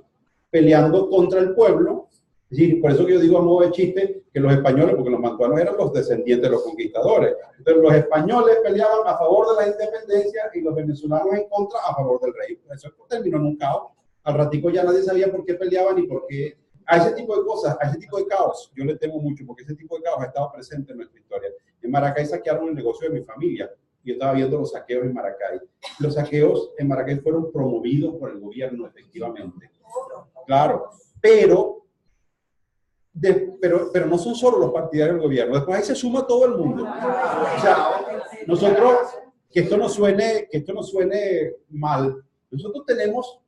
peleando contra el pueblo. Es decir, por eso que yo digo a modo de chiste que los españoles, porque los mantuanos eran los descendientes de los conquistadores. Entonces los españoles peleaban a favor de la independencia y los venezolanos en contra a favor del rey. Eso terminó en un caos. Al ratico ya nadie sabía por qué peleaban y por qué. A ese tipo de cosas, a ese tipo de caos, yo le temo mucho porque ese tipo de caos ha estado presente en nuestra historia. En Maracay saquearon el negocio de mi familia. Yo estaba viendo los saqueos en Maracay. Los saqueos en Maracay fueron promovidos por el gobierno, efectivamente. Claro, pero no son solo los partidarios del gobierno. Después ahí se suma todo el mundo. O sea, nosotros, que esto no suene mal, nosotros tenemos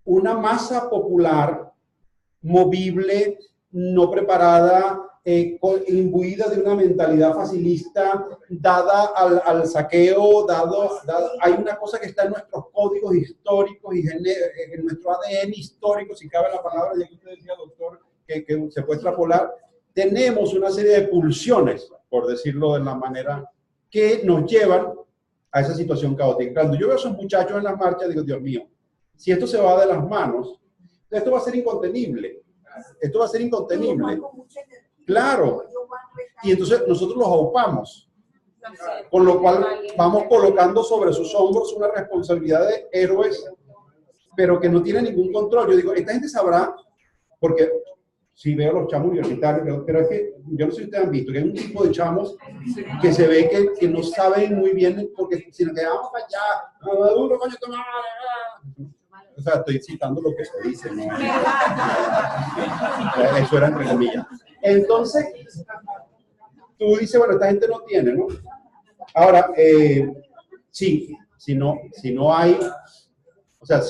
una masa popular movible, no preparada, imbuida de una mentalidad facilista, dada al saqueo, hay una cosa que está en nuestros códigos históricos y en nuestro ADN histórico, si cabe la palabra, ya que usted decía, doctor, que se puede extrapolar. Tenemos una serie de pulsiones, por decirlo de la manera, que nos llevan a esa situación caótica. Cuando yo veo a esos muchachos en las marchas, digo, Dios mío, si esto se va de las manos, esto va a ser incontenible. Esto va a ser incontenible. Claro. Y entonces nosotros los aupamos. Con lo cual vamos colocando sobre sus hombros una responsabilidad de héroes, pero que no tienen ningún control. Yo digo, esta gente sabrá, porque si veo los chamos universitarios, pero es que yo no sé si ustedes han visto que hay un tipo de chamos que se ve que no saben muy bien, porque si nos quedamos para allá, Maduro, coño, toma. O sea, estoy citando lo que se dice, ¿no? Eso era entre comillas. Entonces, tú dices, bueno, esta gente no tiene, ¿no? Ahora, sí, si no hay, o sea,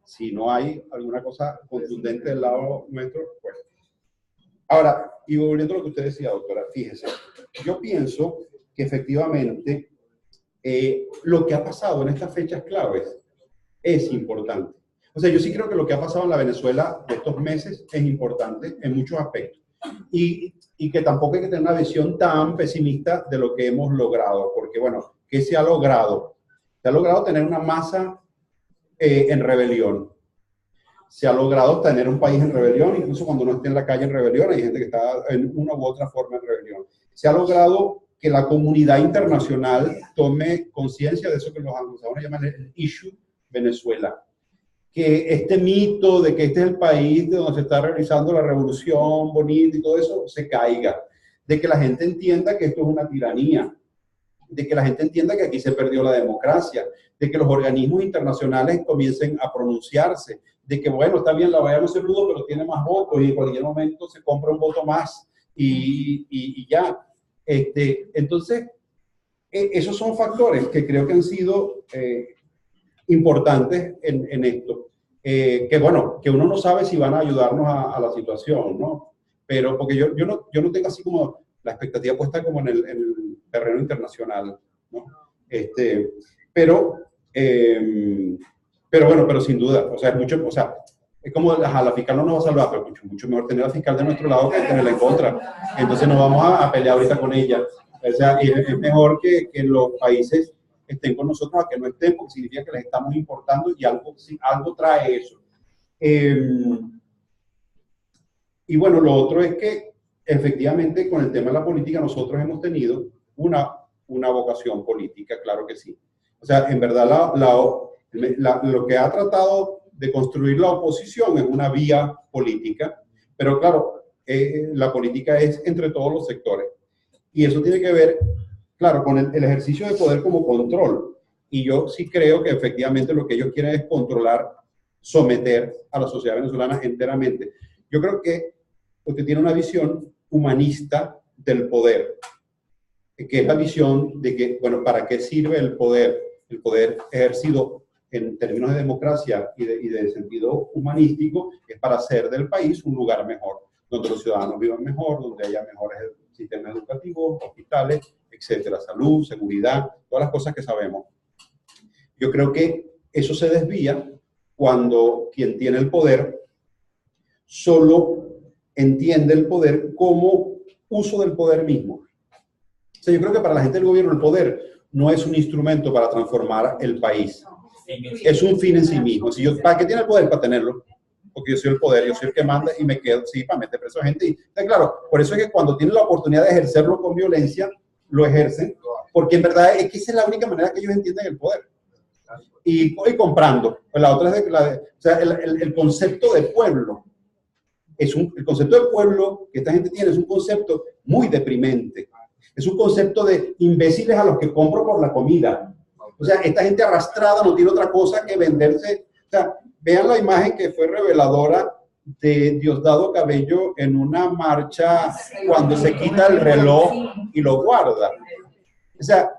si no hay alguna cosa contundente del lado nuestro, pues. Ahora, y volviendo a lo que usted decía, doctora, fíjese, yo pienso que efectivamente lo que ha pasado en estas fechas claves es importante. O sea, yo sí creo que lo que ha pasado en la Venezuela de estos meses es importante en muchos aspectos. Y que tampoco hay que tener una visión tan pesimista de lo que hemos logrado. Porque, bueno, ¿qué se ha logrado? Se ha logrado tener una masa en rebelión. Se ha logrado tener un país en rebelión, incluso cuando uno esté en la calle en rebelión, hay gente que está en una u otra forma en rebelión. Se ha logrado que la comunidad internacional tome conciencia de eso que los anglosajones llaman el issue Venezuela. Que este mito de que este es el país de donde se está realizando la revolución bonita y todo eso se caiga, de que la gente entienda que esto es una tiranía, de que la gente entienda que aquí se perdió la democracia, de que los organismos internacionales comiencen a pronunciarse, de que bueno, está bien, la OEA no se pudo, pero tiene más votos y en cualquier momento se compra un voto más y ya. Entonces, esos son factores que creo que han sido importantes en esto. Que bueno, que uno no sabe si van a ayudarnos a la situación, ¿no? Pero porque yo no tengo así como la expectativa puesta como en el terreno internacional, ¿no? Pero bueno, pero sin duda, o sea, es mucho, o sea, es como la fiscal no nos va a salvar, pero mucho mejor tener a la fiscal de nuestro lado que tenerla en contra. Entonces no vamos a pelear ahorita con ella. O sea, es mejor que los países estén con nosotros a que no estén, porque significa que les estamos importando y algo trae eso. Y bueno, lo otro es que efectivamente con el tema de la política nosotros hemos tenido una vocación política, claro que sí. O sea, en verdad lo que ha tratado de construir la oposición es una vía política, pero claro, la política es entre todos los sectores. Y eso tiene que ver, claro, con el ejercicio de poder como control. Y yo sí creo que efectivamente lo que ellos quieren es controlar, someter a la sociedad venezolana enteramente. Yo creo que usted tiene una visión humanista del poder, que es la visión de que, bueno, ¿para qué sirve el poder? El poder ejercido en términos de democracia y de sentido humanístico es para hacer del país un lugar mejor, donde los ciudadanos vivan mejor, donde haya mejores sistemas educativos, hospitales, etcétera, salud, seguridad, todas las cosas que sabemos. Yo creo que eso se desvía cuando quien tiene el poder solo entiende el poder como uso del poder mismo. O sea, yo creo que para la gente del gobierno el poder no es un instrumento para transformar el país. Es un fin en sí mismo. Si yo, ¿para qué tiene el poder? Para tenerlo. Porque yo soy el poder, yo soy el que manda y me quedo, sí, para meter preso a gente. Y, claro, por eso es que cuando tienen la oportunidad de ejercerlo con violencia, lo ejercen, porque en verdad es que esa es la única manera que ellos entienden el poder. Y comprando. Pues la otra es o sea, el concepto de pueblo. El concepto de pueblo que esta gente tiene es un concepto muy deprimente. Es un concepto de imbéciles a los que compro por la comida. O sea, esta gente arrastrada no tiene otra cosa que venderse. O sea, vean la imagen que fue reveladora de Diosdado Cabello en una marcha cuando se quita el reloj y lo guarda. O sea,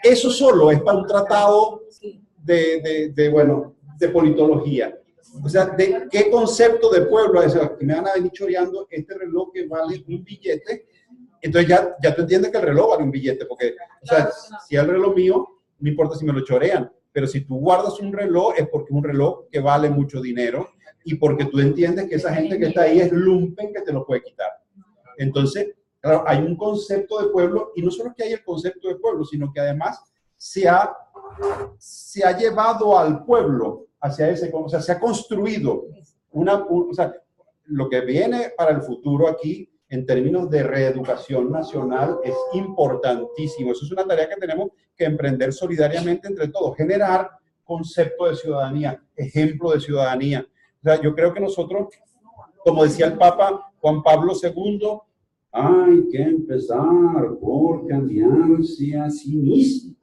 eso solo es para un tratado de politología. O sea, ¿de qué concepto de pueblo es? Que me van a venir choreando este reloj que vale un billete. Entonces ya tú entiendes que el reloj vale un billete, porque, o sea, si es el reloj mío, no importa si me lo chorean, pero si tú guardas un reloj es porque es un reloj que vale mucho dinero y porque tú entiendes que esa gente que está ahí es lumpen que te lo puede quitar. Entonces, claro, hay un concepto de pueblo, y no solo que hay el concepto de pueblo, sino que además se ha llevado al pueblo hacia ese, o sea, se ha construido o sea, lo que viene para el futuro aquí en términos de reeducación nacional es importantísimo. Eso es una tarea que tenemos que emprender solidariamente entre todos, generar concepto de ciudadanía, ejemplo de ciudadanía. O sea, yo creo que nosotros, como decía el Papa Juan Pablo II, hay que empezar por cambiarse a sí mismo.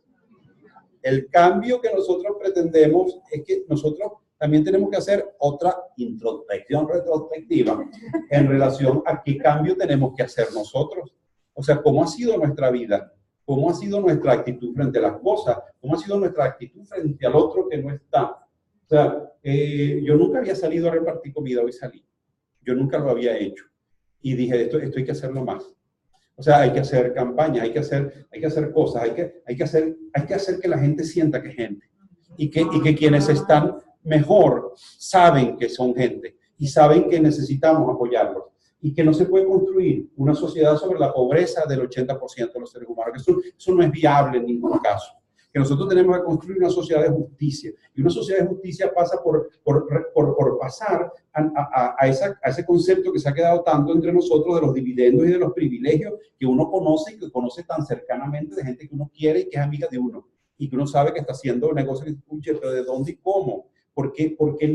El cambio que nosotros pretendemos es que nosotros también tenemos que hacer otra introspección retrospectiva en relación a qué cambio tenemos que hacer nosotros. O sea, cómo ha sido nuestra vida, cómo ha sido nuestra actitud frente a las cosas, cómo ha sido nuestra actitud frente al otro que no está. O sea, yo nunca había salido a repartir comida, hoy salí. Yo nunca lo había hecho. Y dije, esto hay que hacerlo más. O sea, hay que hacer campañas, hay que hacer cosas, hay que hacer que la gente sienta que es gente. Y que quienes están mejor saben que son gente y saben que necesitamos apoyarlos y que no se puede construir una sociedad sobre la pobreza del 80% de los seres humanos. Eso no es viable en ningún caso. Que nosotros tenemos que construir una sociedad de justicia, y una sociedad de justicia pasa por pasar a ese concepto que se ha quedado tanto entre nosotros de los dividendos y de los privilegios que uno conoce y que conoce tan cercanamente de gente que uno quiere y que es amiga de uno y que uno sabe que está haciendo negocios que escuche, pero ¿de dónde y cómo? ¿Por qué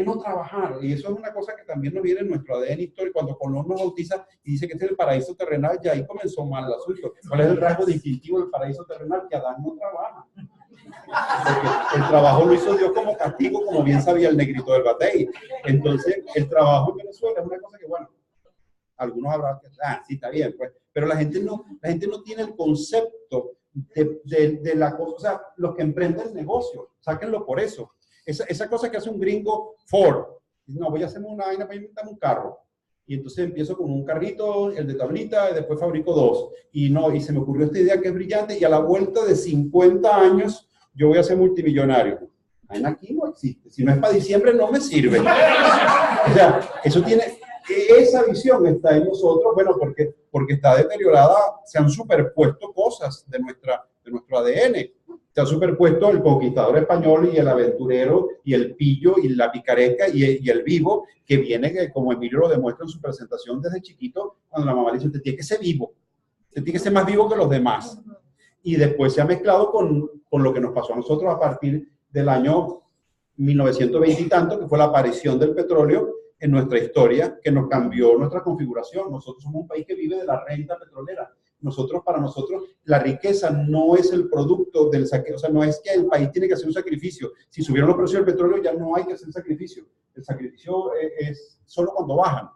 no trabajar? Y eso es una cosa que también nos viene en nuestro ADN histórico. Cuando Colón nos bautiza y dice que este es el paraíso terrenal, ya ahí comenzó mal el asunto. ¿Cuál es el rasgo distintivo del paraíso terrenal? Que Adán no trabaja. Porque el trabajo lo hizo Dios como castigo, como bien sabía el negrito del Batey. Entonces, el trabajo en Venezuela es una cosa que, bueno, algunos habrán que, sí, está bien, pues, pero la gente no tiene el concepto de la cosa. O sea, los que emprenden negocio, sáquenlo por eso. Esa cosa que hace un gringo Ford, no, voy a hacerme una vaina para inventarme un carro. Y entonces empiezo con un carrito, el de tablita, y después fabrico dos. Y se me ocurrió esta idea que es brillante, y a la vuelta de 50 años yo voy a ser multimillonario. Aquí no existe. Si no es para diciembre, no me sirve. O sea, esa visión está en nosotros, bueno, porque está deteriorada, se han superpuesto cosas de nuestro ADN. Se ha superpuesto el conquistador español y el aventurero y el pillo y la picaresca y el vivo, que viene, como Emilio lo demuestra en su presentación desde chiquito, cuando la mamá le dice, usted tiene que ser vivo, usted tiene que ser más vivo que los demás. Y después se ha mezclado con lo que nos pasó a nosotros a partir del año 1920 y tanto, que fue la aparición del petróleo en nuestra historia, que nos cambió nuestra configuración. Nosotros somos un país que vive de la renta petrolera. Para nosotros, la riqueza no es el producto del saqueo, o sea, no es que el país tiene que hacer un sacrificio. Si subieron los precios del petróleo, ya no hay que hacer sacrificio. El sacrificio es solo cuando bajan.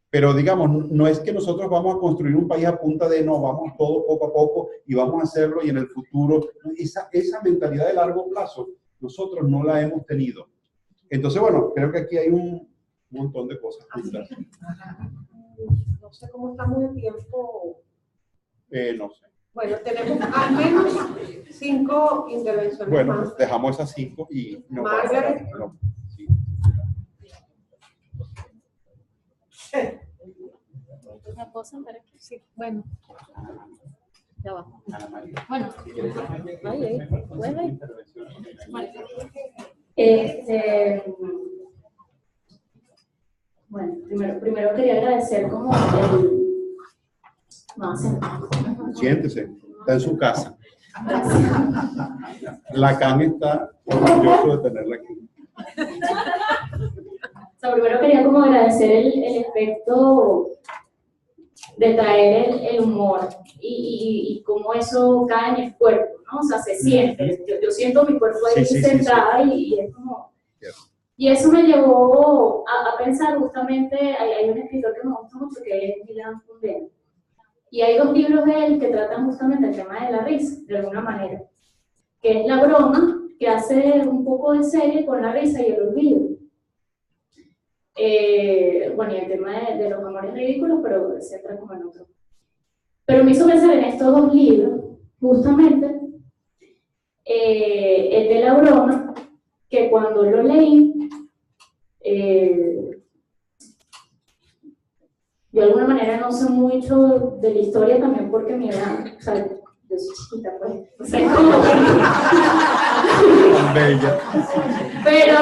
Pero, digamos, no es que nosotros vamos a construir un país a punta de no, vamos todo poco a poco y vamos a hacerlo y en el futuro. Esa mentalidad de largo plazo, nosotros no la hemos tenido. Entonces, bueno, creo que aquí hay un montón de cosas. No sé cómo estamos de tiempo. No sé. Bueno, tenemos al menos 5 intervenciones Bueno, más. pues dejamos esas 5 y no Margaret. pasa. No, sí. Una cosa para que sí. Bueno. Ya va. Ana María. Bueno. Ahí, bueno. Bueno, primero quería agradecer como el... No, Siéntese, está en su casa. Lacan está orgulloso de tenerla aquí. O sea, primero quería como agradecer el efecto de traer el humor y cómo eso cae en el cuerpo, ¿no? O sea, se siente. Yo siento mi cuerpo ahí sentada y es como... Y eso me llevó a pensar justamente, hay un escritor que me gusta mucho que es Milan Kundera. Y hay 2 libros de él que tratan justamente el tema de la risa, de alguna manera. Que es La broma, que hace un poco de serie con la risa y el olvido. Bueno, y el tema de los amores ridículos, pero se entra como en otro. Pero me hizo pensar en estos 2 libros, justamente, el de La broma, que cuando lo leí, yo de alguna manera no sé mucho de la historia también porque mi edad, o sea, yo soy chiquita, pues, o sea, como... Bella. Pero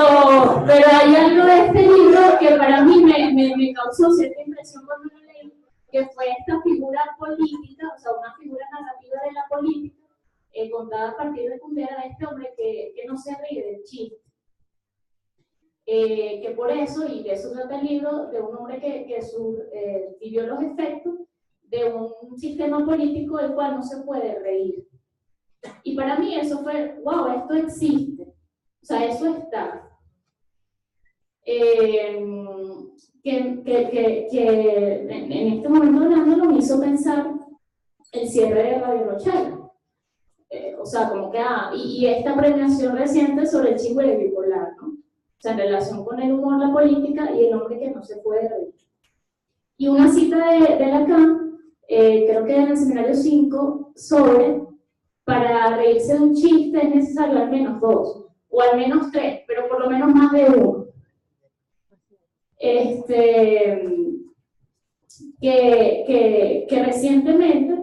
hay algo de este libro que para mí me causó cierta impresión cuando lo leí, que fue esta figura política, o sea, una figura narrativa de la política, contada a partir de Kundera, de este hombre que no se ríe del chiste. Que por eso, y de eso trata el libro, de un hombre que vivió los efectos de un sistema político del cual no se puede reír. Y para mí eso fue, wow, esto existe, o sea, eso está. Que en este momento hablándolo me hizo pensar el cierre de Radio Rochelle. O sea, como que, y esta premiación reciente sobre el chigüire bipolar, ¿no? O sea, en relación con el humor, la política y el hombre que no se puede reír. Y una cita de Lacan, creo que en el seminario 5, sobre, para reírse de un chiste es necesario al menos 2, o al menos 3, pero por lo menos más de 1. Que recientemente,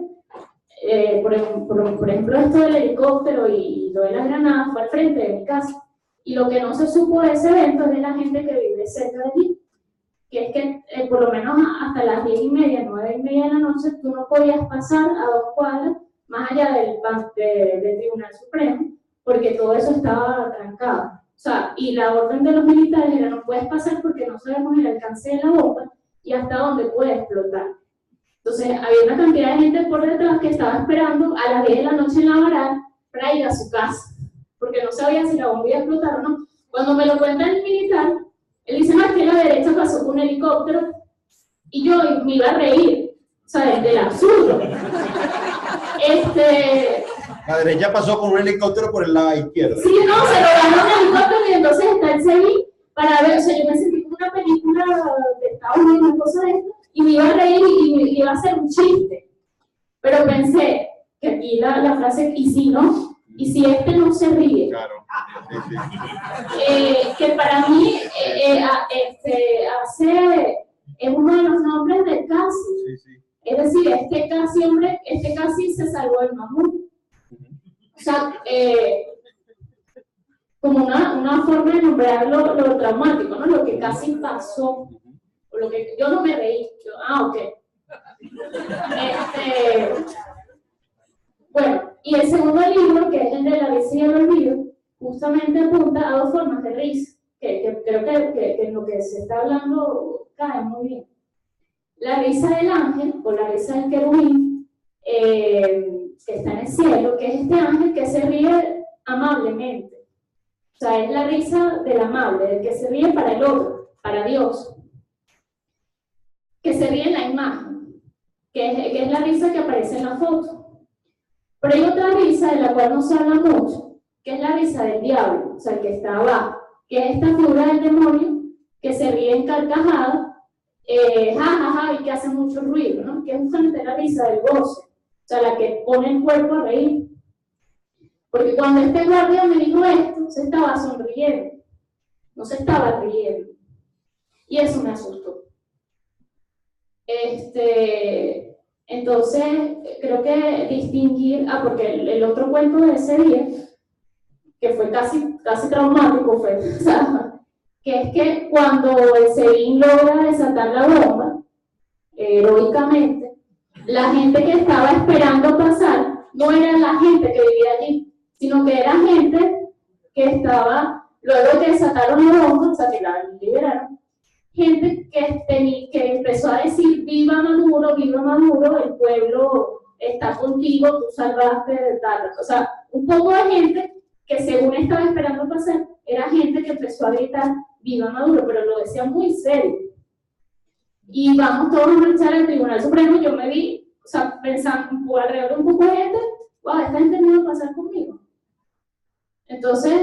por ejemplo, esto del helicóptero y lo de las granadas fue al frente de mi casa. Y lo que no se supo de ese evento es de la gente que vive cerca de allí, que es que por lo menos hasta las 10:30, 9:30 de la noche, tú no podías pasar a 2 cuadras más allá del Tribunal Supremo, porque todo eso estaba trancado. O sea, y la orden de los militares era no puedes pasar porque no sabemos el alcance de la bomba y hasta dónde puede explotar. Entonces, había una cantidad de gente por detrás que estaba esperando a las 10 de la noche en la varanda para ir a su casa, porque no sabía si la bomba iba a explotar o no. Cuando me lo cuenta el militar, él dice, no, es que a la derecha pasó con un helicóptero, y yo me iba a reír, o sea, del absurdo. La derecha pasó con un helicóptero por el lado izquierdo. Sí, no, se lo ganó un helicóptero y entonces está el CEBI para ver, o sea, yo me sentí como una película de Estados Unidos, una cosa de esto, y me iba a reír y me iba a hacer un chiste. Pero pensé que aquí la frase, y si no, y si este no se ríe, Claro. Sí, sí. que para mí es uno de los nombres del casi. Sí, sí. Es decir, este casi se salvó del mamut. O sea, como una forma de nombrar lo traumático, ¿no? Lo que casi pasó, o lo que yo no me reí. Ok. Bueno, y el segundo libro, que es el de La risa y el olvido, justamente apunta a 2 formas de risa, que creo que en lo que se está hablando cae muy bien. La risa del ángel, o la risa del querubín, que está en el cielo, que es este ángel que se ríe amablemente. O sea, es la risa del amable, del que se ríe para el otro, para Dios. Que se ríe en la imagen, que es la risa que aparece en la foto. Pero hay otra risa de la cual no se habla mucho, que es la risa del diablo, o sea, el que está abajo, que es esta figura del demonio que se ríe en carcajada, ja, ja, ja, y que hace mucho ruido, ¿no? Que es justamente la risa del goce, sea, la que pone el cuerpo a reír. Porque cuando este guardia me dijo esto, se estaba sonriendo, no se estaba riendo. Y eso me asustó. Entonces, creo que distinguir, porque el otro cuento de ese día, que fue casi traumático, fue, o sea, que es que cuando el SEBIN logra desatar la bomba, heroicamente, la gente que estaba esperando pasar no era la gente que vivía allí, sino que era gente que estaba, luego que desataron la bomba, o sea, que la liberaron, gente que empezó a decir viva Maduro, el pueblo está contigo, tú salvaste, tal. O sea, un poco de gente que según estaba esperando pasar, era gente que empezó a gritar viva Maduro, pero lo decía muy serio. Y vamos todos a marchar al Tribunal Supremo, yo me vi, o sea, pensando alrededor de un poco de gente, wow, esta gente no iba a pasar conmigo. Entonces,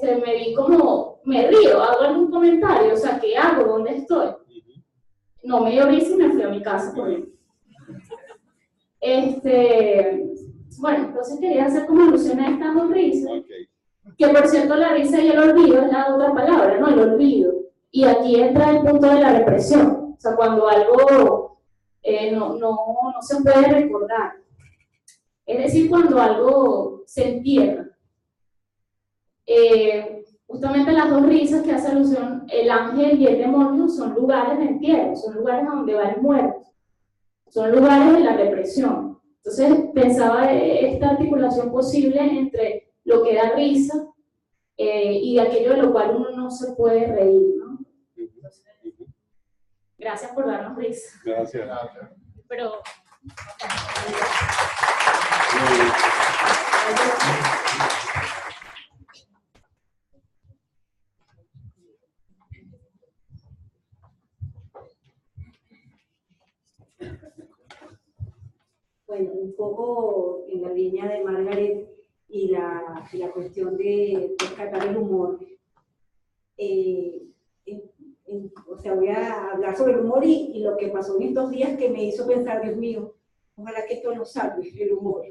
me vi como, me río, hago algún comentario, o sea, ¿qué hago? ¿Dónde estoy? No me dio risa y me fui a mi casa por él. Bueno, entonces quería hacer como alusión a estas dos risas, que por cierto la risa y el olvido es la otra palabra, ¿no? El olvido. Y aquí entra el punto de la represión, o sea, cuando algo no se puede recordar. Es decir, cuando algo se entierra. Justamente las dos risas que hace alusión, el ángel y el demonio, son lugares de entierro, son lugares a donde va el muerto, son lugares de la represión. Entonces pensaba esta articulación posible entre lo que da risa y de aquello de lo cual uno no se puede reír, ¿no? Gracias por darnos risa. Gracias. Pero... Bueno, un poco en la línea de Margaret y la cuestión de rescatar el humor. O sea, voy a hablar sobre el humor y lo que pasó en estos días que me hizo pensar, Dios mío, ojalá que esto nos salve, el humor.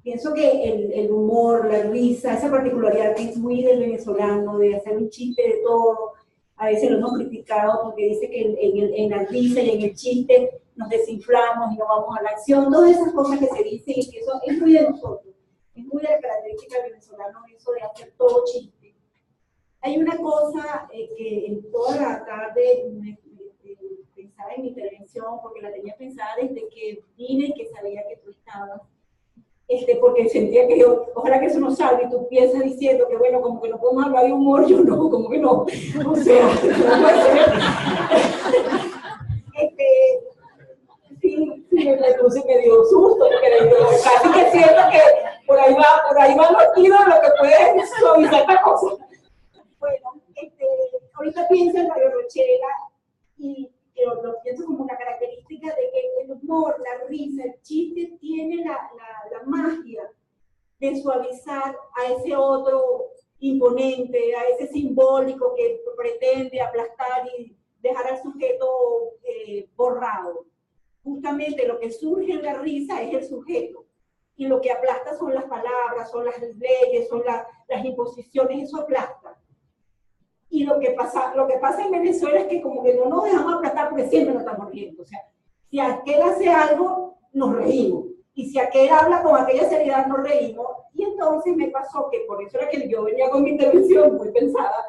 Pienso que el humor, la risa, esa particularidad que es muy del venezolano, de hacer un chiste de todo, a veces lo hemos criticado porque dice que en la risa y en el chiste nos desinflamos y no vamos a la acción, todas esas cosas que se dicen y que eso es muy de nosotros, es muy de la característica del venezolano eso de hacer todo chiste. Hay una cosa que en toda la tarde pensaba en mi intervención, porque la tenía pensada desde que vine y que sabía que tú estabas, porque sentía que yo, ojalá que eso nos salve, y tú piensas diciendo que bueno, como que no podemos hablar de humor, yo no, como que no, o sea, no puede ser. Sí, me puse, me dio susto, pero casi que siento que por ahí va los tiros lo que puede suavizar esta cosa. Bueno, ahorita pienso en Radio Rochela y lo pienso como una característica de que el humor, la risa, el chiste tiene la magia de suavizar a ese otro imponente, a ese simbólico que pretende aplastar y dejar al sujeto borrado. Justamente lo que surge en la risa es el sujeto y lo que aplasta son las palabras, son las leyes, son las imposiciones, eso aplasta. Y lo que pasa en Venezuela es que como que no nos dejamos aplastar porque siempre nos estamos riendo. O sea, si aquel hace algo, nos reímos. Y si aquel habla con aquella seriedad, nos reímos. Y entonces me pasó que por eso era que yo venía con mi intervención muy pensada,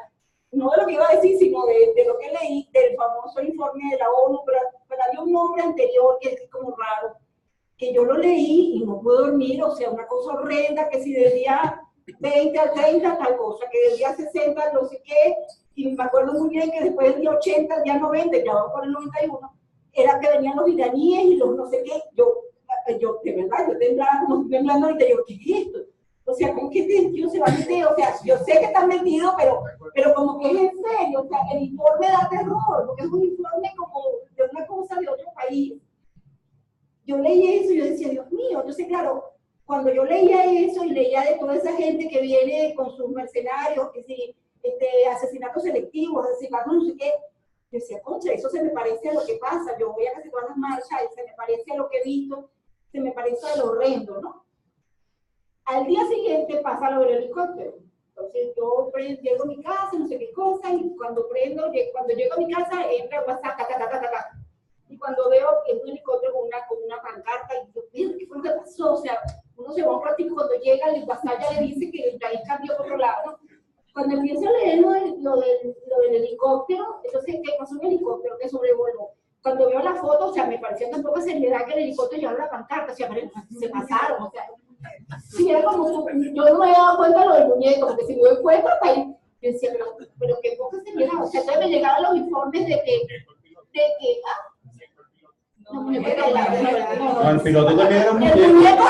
no de lo que iba a decir, sino de lo que leí, del famoso informe de la ONU, pero había un nombre anterior que es como raro, que yo lo leí y no pude dormir, o sea, una cosa horrenda, que si del día 20 al 30 tal cosa, que del día 60 no sé qué, y me acuerdo muy bien que después del día 80, el día 90, ya vamos por el 91, era que venían los iraníes y los no sé qué, yo de verdad, yo temblaba como estoy temblando ahorita, yo, ¿qué es esto? O sea, ¿con qué tío se va a meter? O sea, yo sé que están metidos, pero como que es en serio, o sea, el informe da terror, porque es un informe como de una cosa de otro país. Yo leí eso y yo decía, Dios mío, entonces claro, cuando yo leía eso y leía de toda esa gente que viene con sus mercenarios, que si asesinatos selectivos, asesinatos no sé qué, Yo decía, concha, eso se me parece a lo que pasa. Yo voy a casi todas las marchas y se me parece a lo que he visto, se me parece a lo horrendo, ¿no? Al día siguiente pasa lo del helicóptero. Entonces yo llego a mi casa, no sé qué cosa, y cuando llego a mi casa, entra el WhatsApp, y cuando veo que es un helicóptero con una pancarta, y yo, mira, ¿qué fue lo que pasó? O sea, uno se va un ratito, cuando llega el WhatsApp ya le dice que el país cambió por otro lado, ¿no? Cuando empiezo a leer lo del helicóptero, entonces, ¿qué pasó? Un helicóptero que sobrevoló. Cuando veo la foto, o sea, me pareció tan poca seriedad que el helicóptero llevaba la pancarta, o sea, se pasaron, o sea, sí, era como, yo no me había dado cuenta de lo del muñeco, porque si me doy cuenta, pues, yo decía, pero qué poca seriedad, o sea, entonces me llegaban los informes de que no, el piloto también era un muñeco. El piloto.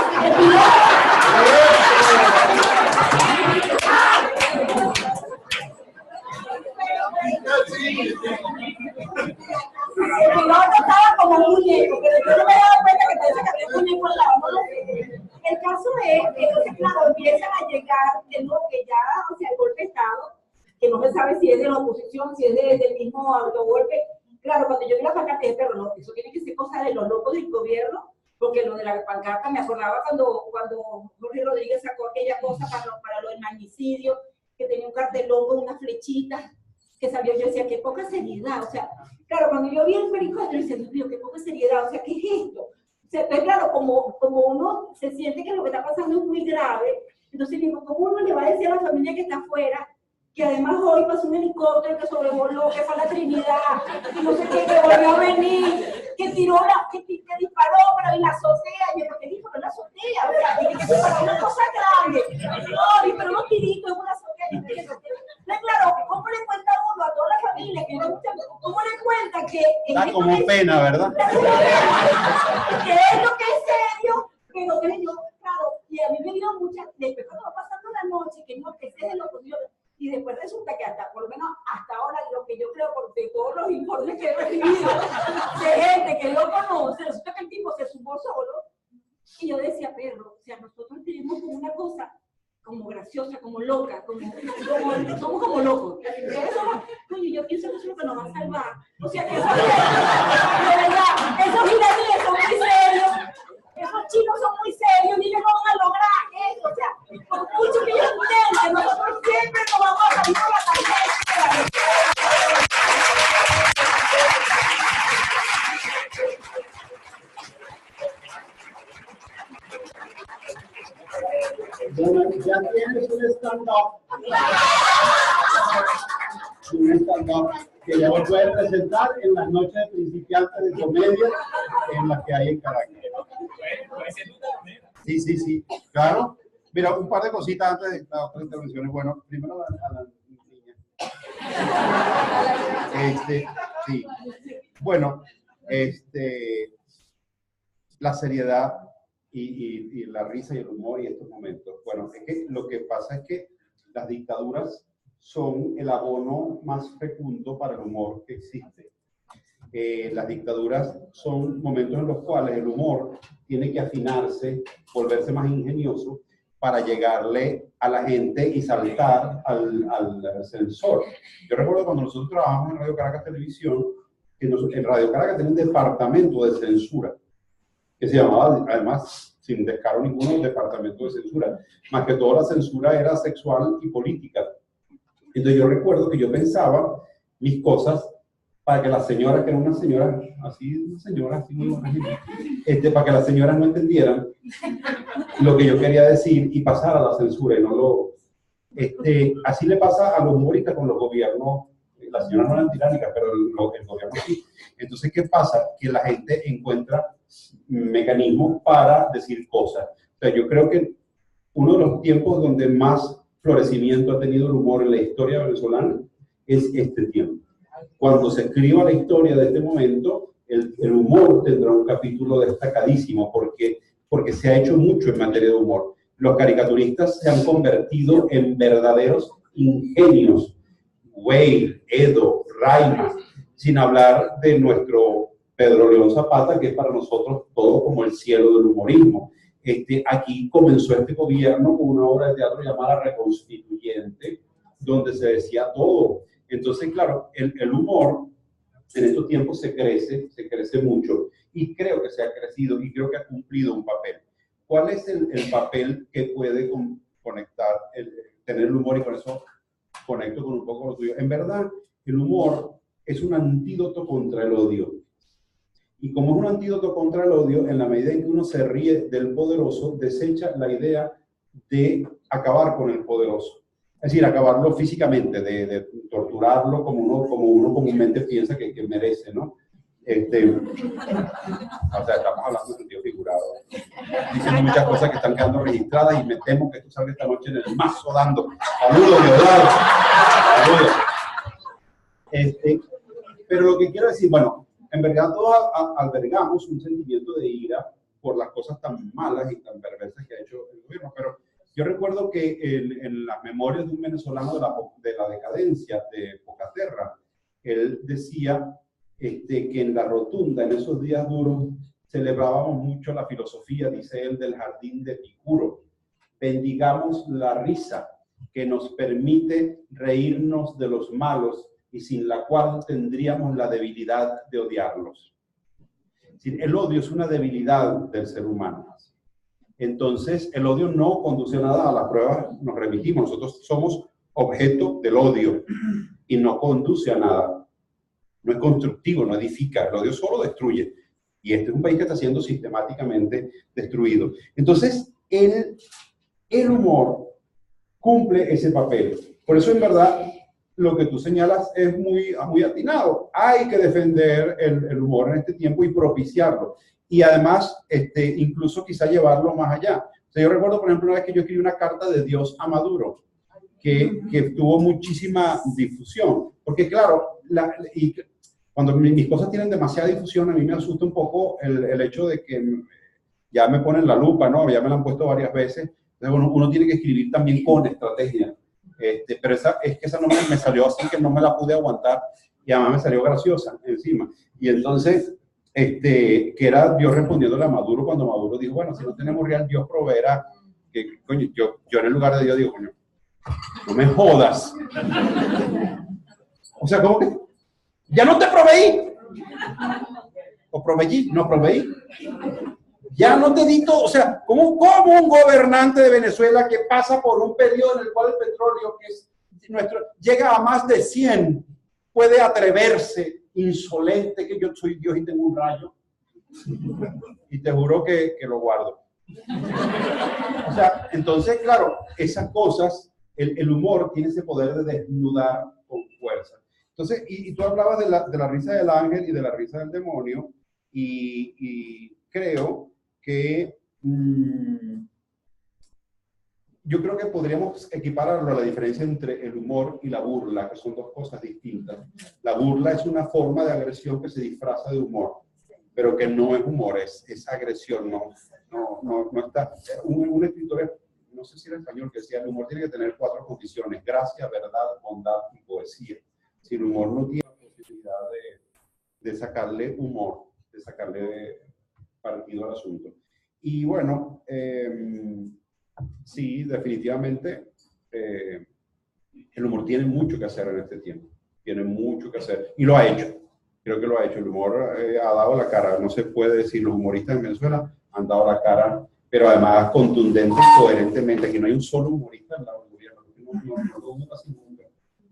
El piloto estaba como un muñeco, pero yo no me daba cuenta que pensaba que había un muñeco al lado. El caso es que, entonces, claro, empiezan a llegar de nuevo que ya, o sea, el golpe de Estado, que no se sabe si es de la oposición, si es del mismo autogolpe. Claro, cuando yo vi la pancarta, dije, pero no, eso tiene que ser cosa de los locos del gobierno, porque lo de la pancarta me acordaba cuando Jorge Rodríguez sacó aquella cosa para lo del magnicidio, que tenía un cartelón con unas flechitas, que sabía, yo decía, qué poca seriedad, o sea, claro, cuando yo vi el helicóptero, decía, Dios mío, qué poca seriedad, o sea, ¿qué es esto? O sea, entonces, claro, como uno se siente que lo que está pasando es muy grave, entonces digo, ¿cómo uno le va a decir a la familia que está afuera, que además hoy pasó un helicóptero que sobrevoló, que fue a la Trinidad, que no sé qué, que volvió a venir, que disparó, pero en la azotea, y yo, ¿qué dijo? En la azotea, o sea, que disparó una cosa grande, no, disparó unos tiritos en una azotea, entonces, claro, ¿cómo le cuenta uno a toda la familia, cómo le cuenta que... Está como pena, ¿verdad? Que es lo que es serio, pero que yo, claro, y a mí me dio mucha, después cuando va pasando la noche, que no, que ese es el oposición, y después resulta que hasta, por lo menos hasta ahora, lo que yo creo, porque todos los informes que he recibido de gente que lo conoce, resulta que el tipo se sumó solo, y yo decía, perro, o sea, nosotros tenemos como una cosa como graciosa, como loca, somos como locos. Coño, yo pienso que eso es lo que nos va a salvar. O sea, que eso, de verdad, esos iraníes son muy serios, esos chinos son muy serios, ni ellos no van a lograr eso. O sea, por mucho que ellos intenten, nosotros siempre nos vamos a salir por la tarjeta. Ya tienes un stand-up. Un stand-up que ya lo puedes presentar en las noches de principiantes de comedia en las que hay en Caracas. Sí, claro. Mira, un par de cositas antes de las otras intervenciones. Bueno, primero a la niña. Sí. Bueno, la seriedad y la risa y el humor y estos momentos. Bueno, es que lo que pasa es que las dictaduras son el abono más fecundo para el humor que existe. Las dictaduras son momentos en los cuales el humor tiene que afinarse, volverse más ingenioso para llegarle a la gente y saltar al censor. Yo recuerdo cuando nosotros trabajamos en Radio Caracas Televisión, que en Radio Caracas tenía un departamento de censura, que se llamaba, además, sin descaro ninguno, departamento de censura. Más que toda la censura era sexual y política. Entonces yo recuerdo que yo pensaba mis cosas para que las señoras, que eran una señora así muy buena gente, para que las señoras no entendieran lo que yo quería decir y pasara la censura y no lo... así le pasa a los humoristas con los gobiernos. Las señoras no eran tiránicas, pero el gobierno sí. Entonces, ¿qué pasa? Que la gente encuentra mecanismos para decir cosas. O sea, yo creo que uno de los tiempos donde más florecimiento ha tenido el humor en la historia venezolana es este tiempo. Cuando se escriba la historia de este momento, el humor tendrá un capítulo destacadísimo porque se ha hecho mucho en materia de humor. Los caricaturistas se han convertido en verdaderos ingenios. Weil, Edo, Raima, sin hablar de nuestro Pedro León Zapata, que es para nosotros todo como el cielo del humorismo. Aquí comenzó este gobierno con una obra de teatro llamada Reconstituyente, donde se decía todo. Entonces, claro, el humor en estos tiempos se crece mucho, y creo que se ha crecido y creo que ha cumplido un papel. ¿Cuál es el papel que puede conectar, tener el humor? Y con eso conecto con un poco lo tuyo. En verdad, el humor es un antídoto contra el odio. Y como es un antídoto contra el odio, en la medida en que uno se ríe del poderoso, desecha la idea de acabar con el poderoso. Es decir, acabarlo físicamente, de torturarlo como uno comúnmente piensa que merece, ¿no? O sea, estamos hablando de sentido figurado. Diciendo muchas cosas que están quedando registradas y me temo que esto salga esta noche en el mazo dando. Saludos, Leonardo. Saludos. Pero lo que quiero decir, bueno, en verdad todos albergamos un sentimiento de ira por las cosas tan malas y tan perversas que ha hecho el gobierno, pero yo recuerdo que en las memorias de un venezolano de la decadencia de Pocaterra, él decía que en la rotunda, en esos días duros, celebrábamos mucho la filosofía, dice él, del jardín de Epicuro. Bendigamos la risa que nos permite reírnos de los malos y sin la cual tendríamos la debilidad de odiarlos. El odio es una debilidad del ser humano. Entonces, el odio no conduce a nada. A la prueba nos remitimos. Nosotros somos objeto del odio y no conduce a nada. No es constructivo, no edifica. El odio solo destruye. Y este es un país que está siendo sistemáticamente destruido. Entonces, el humor cumple ese papel. Por eso, en verdad, lo que tú señalas es muy atinado. Hay que defender el humor en este tiempo y propiciarlo. Y además, incluso quizá llevarlo más allá. O sea, yo recuerdo, por ejemplo, una vez que yo escribí una carta de Dios a Maduro, que tuvo muchísima difusión. Porque claro, y cuando mis cosas tienen demasiada difusión, a mí me asusta un poco el hecho de que ya me ponen la lupa, ¿no? Ya me la han puesto varias veces. Entonces, uno tiene que escribir también con estrategia. Pero esa no me salió así, que no me la pude aguantar, y además me salió graciosa encima. Y entonces, que era Dios respondiéndole a Maduro cuando Maduro dijo, bueno, si no tenemos real, Dios proveerá. Que, coño, yo en el lugar de Dios digo, coño, no me jodas. O sea, ¿cómo que? Ya no te proveí. ¿O proveí? No proveí. Ya no te di todo. O sea, ¿cómo un gobernante de Venezuela que pasa por un periodo en el cual el petróleo, que es nuestro, llega a más de 100, puede atreverse, insolente, que yo soy Dios y tengo un rayo? Y te juro que lo guardo. O sea, entonces, claro, esas cosas, el humor tiene ese poder de desnudar con fuerza. Entonces, y tú hablabas de la risa del ángel y de la risa del demonio, y creo que yo creo que podríamos equipararlo a la diferencia entre el humor y la burla, que son dos cosas distintas. La burla es una forma de agresión que se disfraza de humor, pero que no es humor, es agresión, no está. Un escritor, no sé si era español, que decía, el humor tiene que tener 4 condiciones: gracia, verdad, bondad y poesía. Si el humor no tiene la posibilidad de sacarle humor, de sacarle partido al asunto. Y bueno, sí, definitivamente el humor tiene mucho que hacer en este tiempo. Tiene mucho que hacer. Y lo ha hecho. Creo que lo ha hecho. El humor ha dado la cara. No se puede decir, los humoristas en Venezuela han dado la cara, pero además contundente y coherentemente. Aquí no hay un solo humorista al lado del gobierno. No lo hubo casi nunca.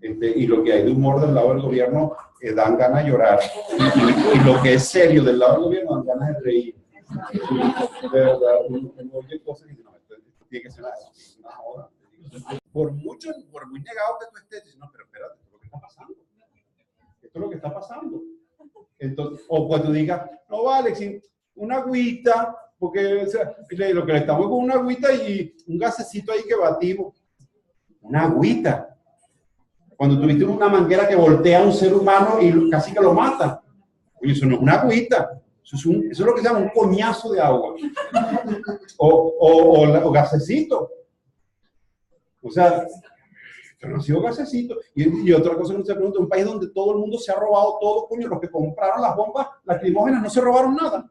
Y lo que hay de humor del lado del gobierno dan ganas de llorar. Y lo que es serio del lado del gobierno dan ganas de reír. De verdad, oye cosas y no, esto tiene que ser una joda. Por muy negado que tú estés, dices, no, pero espérate, esto es lo que está pasando. Esto es lo que está pasando. Entonces, o pues tú digas, no vale, si una agüita, porque o sea, lo que le estamos con una agüita y un gasecito ahí que batimos. Una agüita. Cuando tuviste una manguera que voltea a un ser humano y casi que lo mata. Oye, eso no es una agüita. Eso es lo que se llama un coñazo de agua. O gasecito. O sea, pero no ha sido gasecito. Y otra cosa que no se pregunta, un país donde todo el mundo se ha robado todo, coño, los que compraron las bombas lacrimógenas no se robaron nada.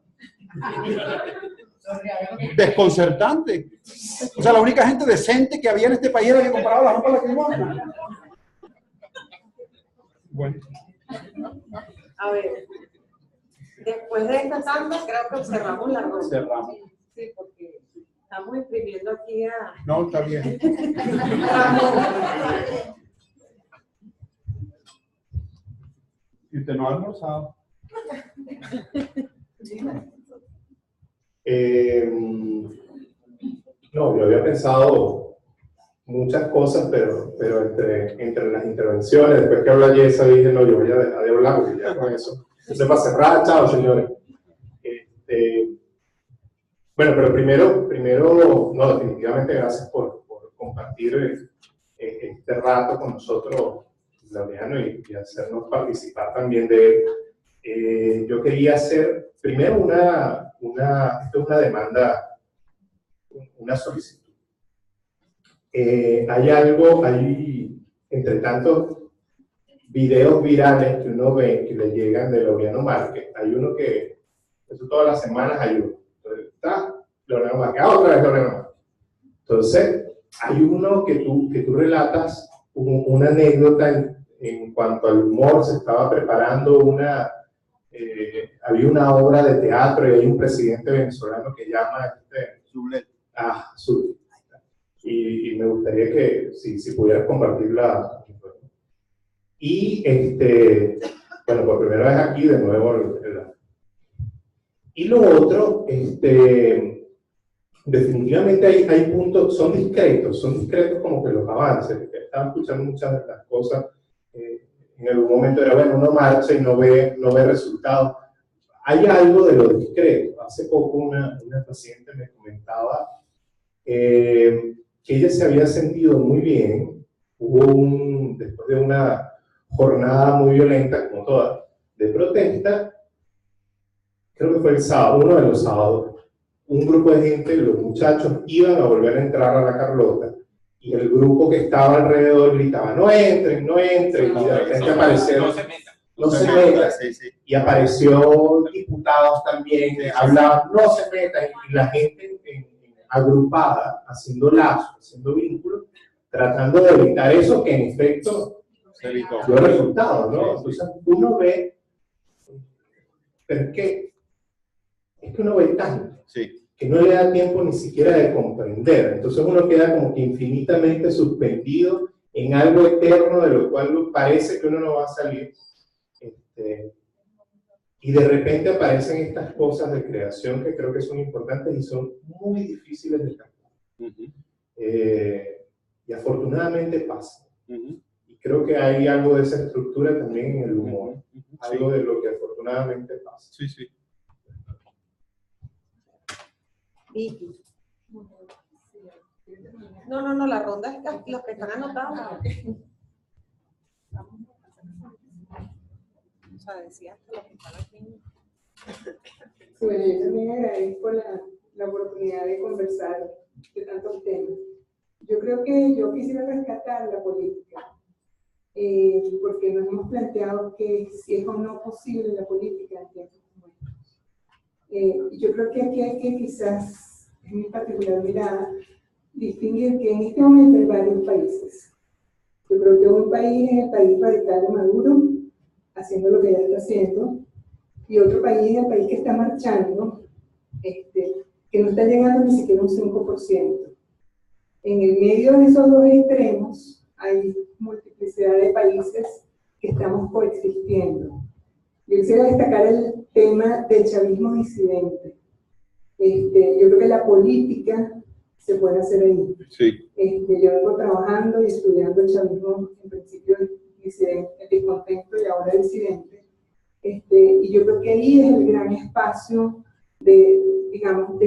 Desconcertante. O sea, la única gente decente que había en este país era la que compraba las bombas lacrimógenas. Bueno. A ver, después de esta tanda creo que cerramos la ronda. Cerramos. Sí, porque estamos imprimiendo aquí a... No, está bien. ¿Y usted no ha almorzado? No, yo había pensado muchas cosas, pero entre las intervenciones, después que habla Yesa, dije, no, yo voy a dejar de hablar, porque ya con eso. Entonces, para cerrar, chao, señores. Bueno, pero primero, no, definitivamente gracias por compartir este rato con nosotros, Laureano, y hacernos participar también de él. Yo quería hacer primero esto es una demanda, una solicitud. Hay entre tantos videos virales que uno ve que le llegan de Laureano Márquez, hay uno que, eso todas las semanas hay uno. Entonces, está Laureano Márquez, otra vez Laureano Márquez. Entonces, hay uno que tú relatas una anécdota en cuanto al humor. Se estaba preparando había una obra de teatro y hay un presidente venezolano que llama Zulet. Zulet. Y me gustaría que si pudieras compartirla. Y bueno, por primera vez aquí de nuevo y lo otro, definitivamente hay puntos, son discretos como que los avances. Estaba escuchando muchas de las cosas, en algún momento era, bueno, uno marcha y no ve resultados. Hay algo de lo discreto. Hace poco una paciente me comentaba que ella se había sentido muy bien, después de una jornada muy violenta, como toda, de protesta, creo que fue el sábado, uno de los sábados, un grupo de gente, los muchachos, iban a volver a entrar a la Carlota, y el grupo que estaba alrededor gritaba, no entren, y de repente aparecieron, no se metan, y apareció diputados también, hablaban, no se metan, y la gente agrupada, haciendo lazos, haciendo vínculos, tratando de evitar eso, que en efecto dio resultados, ¿no? Entonces uno ve, pero es que uno ve tanto, que no le da tiempo ni siquiera de comprender. Entonces uno queda como que infinitamente suspendido en algo eterno de lo cual parece que uno no va a salir. Y de repente aparecen estas cosas de creación que creo que son importantes y son muy difíciles de captar. Y afortunadamente pasa. Y creo que hay algo de esa estructura también en el humor. Algo de lo que afortunadamente pasa. No, la ronda es los que están anotados. O sea, decía que los que están aquí. Bueno, yo también agradezco la oportunidad de conversar de tantos temas. Yo creo que yo quisiera rescatar la política, porque nos hemos planteado que si es o no posible la política en tiempos como estos. Yo creo que aquí hay que quizás, en mi particular mirada, distinguir que en este momento hay varios países. Yo creo que un país es el país radical de Maduro, haciendo lo que ya está haciendo, y otro país es el país que está marchando, que no está llegando ni siquiera a un 5%. En el medio de esos dos extremos hay multiplicidad de países que estamos coexistiendo. Yo quisiera destacar el tema del chavismo disidente. Yo creo que la política se puede hacer ahí. Yo vengo trabajando y estudiando el chavismo, en principio disidente, descontento y ahora disidente. Y yo creo que ahí es el gran espacio de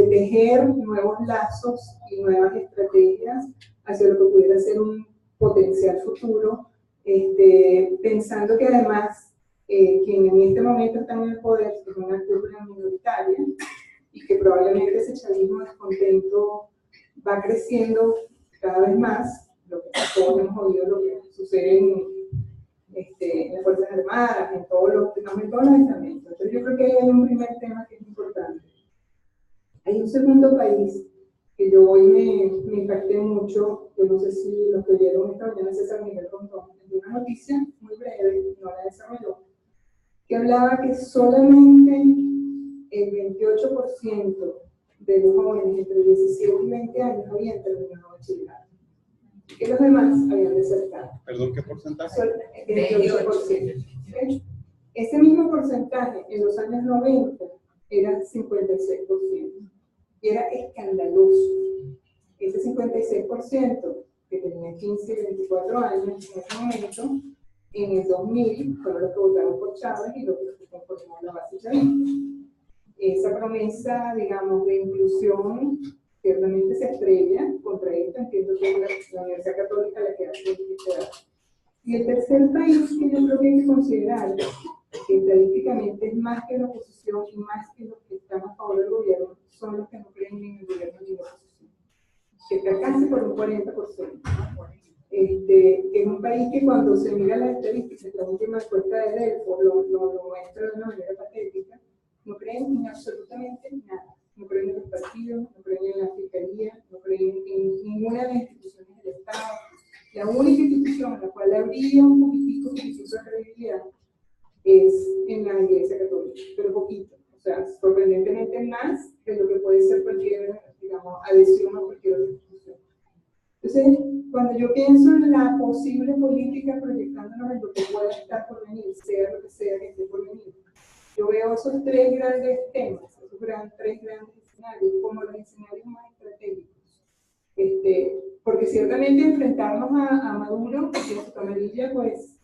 tejer nuevos lazos y nuevas estrategias hacia lo que pudiera ser un potencial futuro, pensando que además quien en este momento está en el poder es una cultura minoritaria y que probablemente ese chavismo descontento va creciendo cada vez más, lo que todos hemos oído, lo que sucede en las Fuerzas Armadas, en todos los estamentos. Entonces yo creo que hay un primer tema que es importante. Hay un segundo país que yo hoy me impacté mucho, yo no sé si los que vieron esta mañana César Miguel Rondón, de una noticia muy breve, no la desarrolló, que hablaba que solamente el 28% de los jóvenes entre 17 y 20 años habían terminado bachillerato, que los demás habían desertado. ¿Perdón, qué porcentaje? El 28%. ¿Okay? Ese mismo porcentaje en los años 90 era 56%. Y era escandaloso. Ese 56% que tenía 15 y 24 años en ese momento, en el 2000 fueron los que votaron por Chávez y los que conformaron la base chavista. Esa promesa, digamos, de inclusión ciertamente se estrella contra esto. Entiendo que la Universidad Católica la que hace este. Y el tercer país que yo creo que hay que considerar, que estadísticamente es más que la oposición y más que los que están a favor del gobierno, son los que no creen ni en el gobierno ni en la oposición, que está casi por un 40%. Que es un país que cuando se mira las estadísticas, la última encuesta de Delfo lo muestra de una manera patética, no creen en absolutamente nada. No creen en los partidos, no creen en la fiscalía, no creen en ninguna de las instituciones del Estado. La única institución a la cual habría un poquitico de credibilidad es en la Iglesia Católica, pero poquito. O sea, sorprendentemente más de lo que puede ser cualquier, digamos, adhesión a cualquier otra institución. Entonces, cuando yo pienso en la posible política proyectándonos en lo que pueda estar por venir, sea lo que sea que esté por venir, yo veo esos tres grandes temas, esos tres grandes escenarios, como los escenarios más estratégicos. Porque ciertamente enfrentarnos a Maduro y a su camarilla, pues,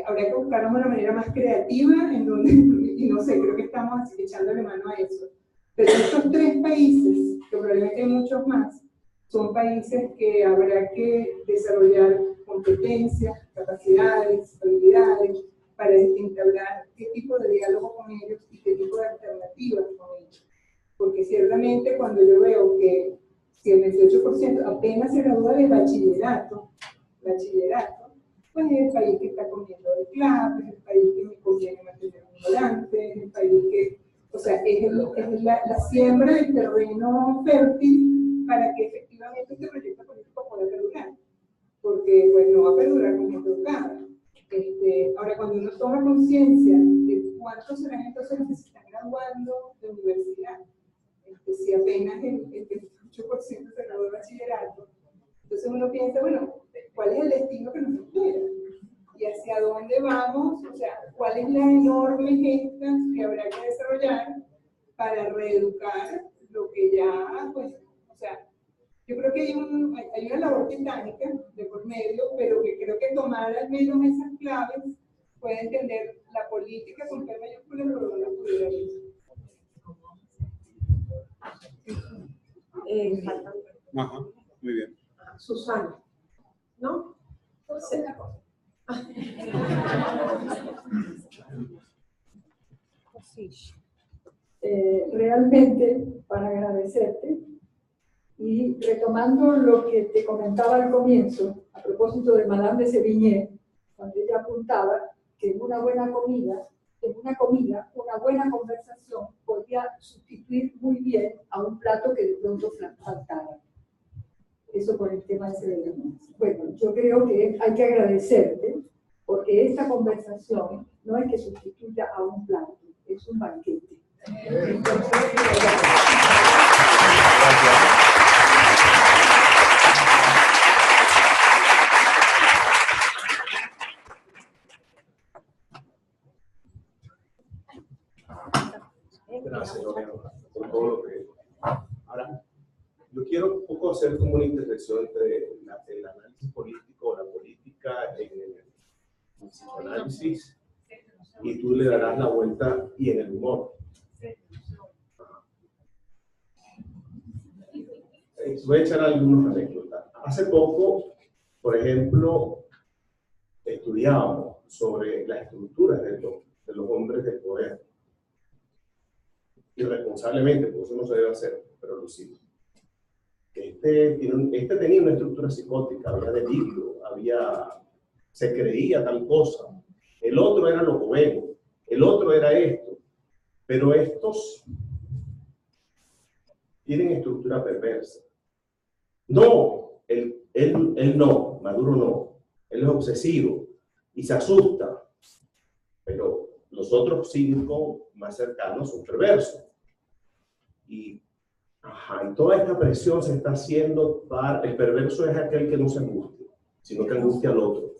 habría que buscarnos una manera más creativa, en donde, y no sé, creo que estamos así echándole mano a eso. Pero estos tres países, que probablemente hay muchos más, son países que habrá que desarrollar competencias, capacidades, habilidades, para entablar qué tipo de diálogo con ellos y qué tipo de alternativas con ellos. Porque ciertamente cuando yo veo que si el 28% apenas se gradúa de bachillerato, pues es el país que está comiendo de clave, es el país que me conviene mantener ignorante, es el país que, o sea, es la siembra del terreno fértil para que efectivamente este proyecto político pueda perdurar. Porque pues no va a perdurar con gente educada. Ahora, cuando uno toma conciencia de cuántos serán entonces los que se están graduando de universidad, si apenas el 28% se graduó de bachillerato, entonces uno piensa, bueno, ¿cuál es el destino que nos espera? ¿Y hacia dónde vamos? O sea, ¿cuál es la enorme gesta que habrá que desarrollar para reeducar lo que ya, pues, o sea, yo creo que hay una labor titánica de por medio, pero que creo que tomar al menos esas claves puede entender la política con P mayúscula, pero no la pudiera ir. Ajá, muy bien. Susana, ¿no? Sí. Realmente, para agradecerte, y retomando lo que te comentaba al comienzo, a propósito de Madame de Sévigné, cuando ella apuntaba que en una buena comida, una buena conversación podía sustituir muy bien a un plato que de pronto faltara. Eso por el tema ese de la mesa. Bueno, yo creo que hay que agradecerte, porque esta conversación no es que sustituya a un plato, es un banquete. Entonces, gracias, Lorena, por todo lo que... Ahora, yo quiero un poco hacer como una intersección entre el análisis político, la política, en el psicoanálisis, y tú le darás la vuelta y en el humor. Voy a echar algunas anécdotas. Hace poco, por ejemplo, estudiábamos sobre las estructuras de los hombres de poder. Irresponsablemente, porque eso no se debe hacer, pero lo hicimos. Este tenía una estructura psicótica, había delirio, se creía tal cosa. El otro era lo joven, el otro era esto. Pero estos tienen estructura perversa. No, él no, Maduro no. Él es obsesivo y se asusta. Pero Los otros 5 más cercanos son perversos. Y toda esta presión se está haciendo para... El perverso es aquel que no se angustia, sino que angustia al otro.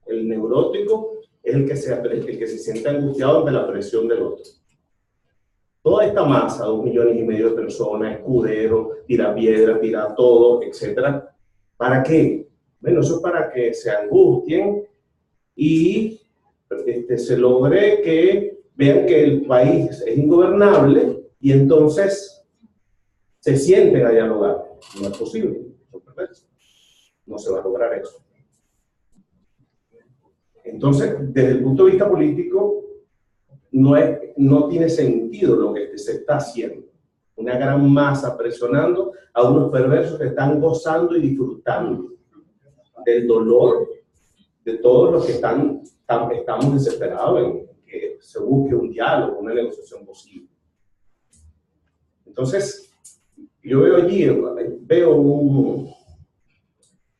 El neurótico es el que se siente angustiado ante la presión del otro. Toda esta masa, 2,5 millones de personas, escudero, tira piedra, tira todo, etc. ¿Para qué? Bueno, eso es para que se angustien y se logre que vean que el país es ingobernable y entonces se sienten a dialogar. No es posible, no se va a lograr eso. Entonces, desde el punto de vista político, no tiene sentido lo que se está haciendo. Una gran masa presionando a unos perversos que están gozando y disfrutando del dolor de todos los que estamos desesperados en que se busque un diálogo, una negociación posible. Entonces, yo veo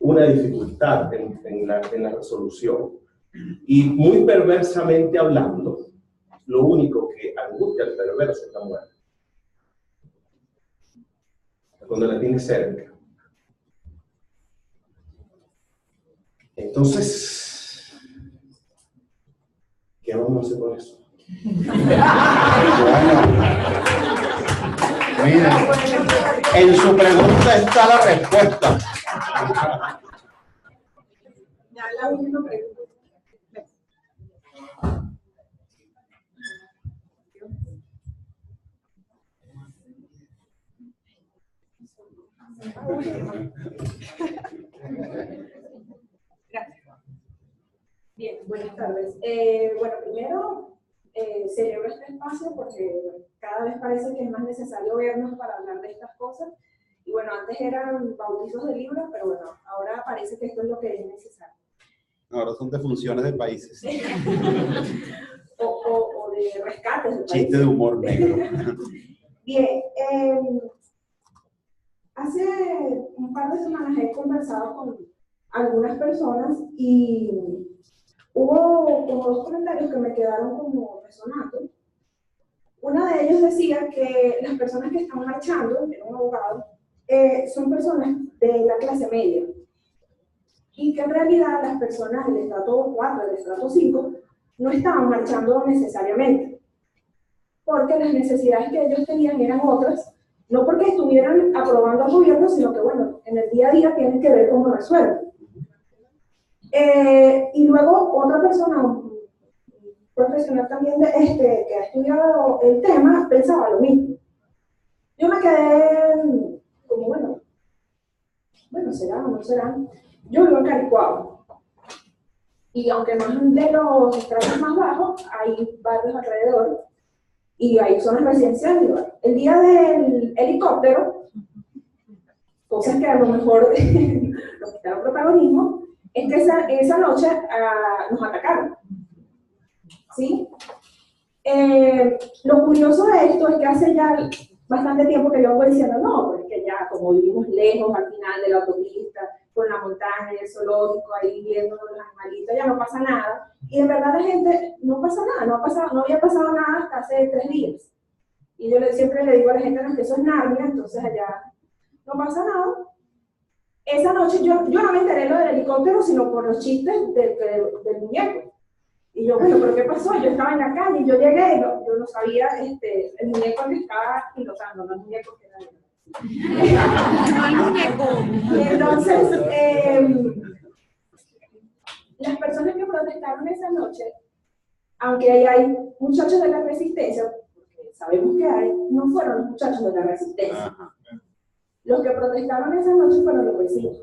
una dificultad en la resolución. Y muy perversamente hablando, lo único que angustia al perverso es la muerte. Cuando la tiene cerca. Entonces, ¿qué vamos a hacer con eso? Mira, en su pregunta está la respuesta. Ya, la última pregunta. Gracias. Bien, buenas tardes. Bueno, primero celebro este espacio porque cada vez parece que es más necesario vernos para hablar de estas cosas. Y bueno, antes eran bautizos de libros, pero bueno, ahora parece que esto es lo que es necesario. Ahora son defunciones de países. o de rescates de países. Chiste de humor negro. Bien, hace un par de semanas he conversado con algunas personas y hubo como 2 comentarios que me quedaron como resonando. Uno de ellos decía que las personas que están marchando, era un abogado, son personas de la clase media y que en realidad las personas del estrato 4, del estrato 5 no estaban marchando necesariamente porque las necesidades que ellos tenían eran otras, no porque estuvieran aprobando al gobierno, sino que bueno, en el día a día tienen que ver cómo resuelven. Y luego otra persona, un profesional también que ha estudiado el tema, pensaba lo mismo. Yo me quedé como, bueno, ¿será o no será? Yo vivo en Caricuao. Y aunque no es de los estratos más bajos, hay barrios alrededor y hay zonas residenciales. El día del helicóptero, cosas que a lo mejor nos quitaron protagonismo, es que esa noche nos atacaron. ¿Sí? Lo curioso de esto es que hace ya bastante tiempo que yo voy diciendo, no, pero es que ya como vivimos lejos al final de la autopista, con la montaña, el zoológico, ahí viendo los animalitos, ya no pasa nada. Y en verdad la gente, no pasa nada, no había pasado nada hasta hace 3 días. Y yo siempre le digo a la gente, no, que eso es Narnia, entonces allá no pasa nada. Esa noche yo no me enteré lo del helicóptero, sino por los chistes del muñeco. Y yo, bueno, ¿pero qué pasó? Yo estaba en la calle y yo llegué, yo no sabía el muñeco que estaba pilotando, no el muñeco que era no el muñeco. Entonces, las personas que protestaron esa noche, aunque ahí hay muchachos de la resistencia, porque sabemos que hay, no fueron los muchachos de la resistencia. Los que protestaron esa noche fueron los vecinos.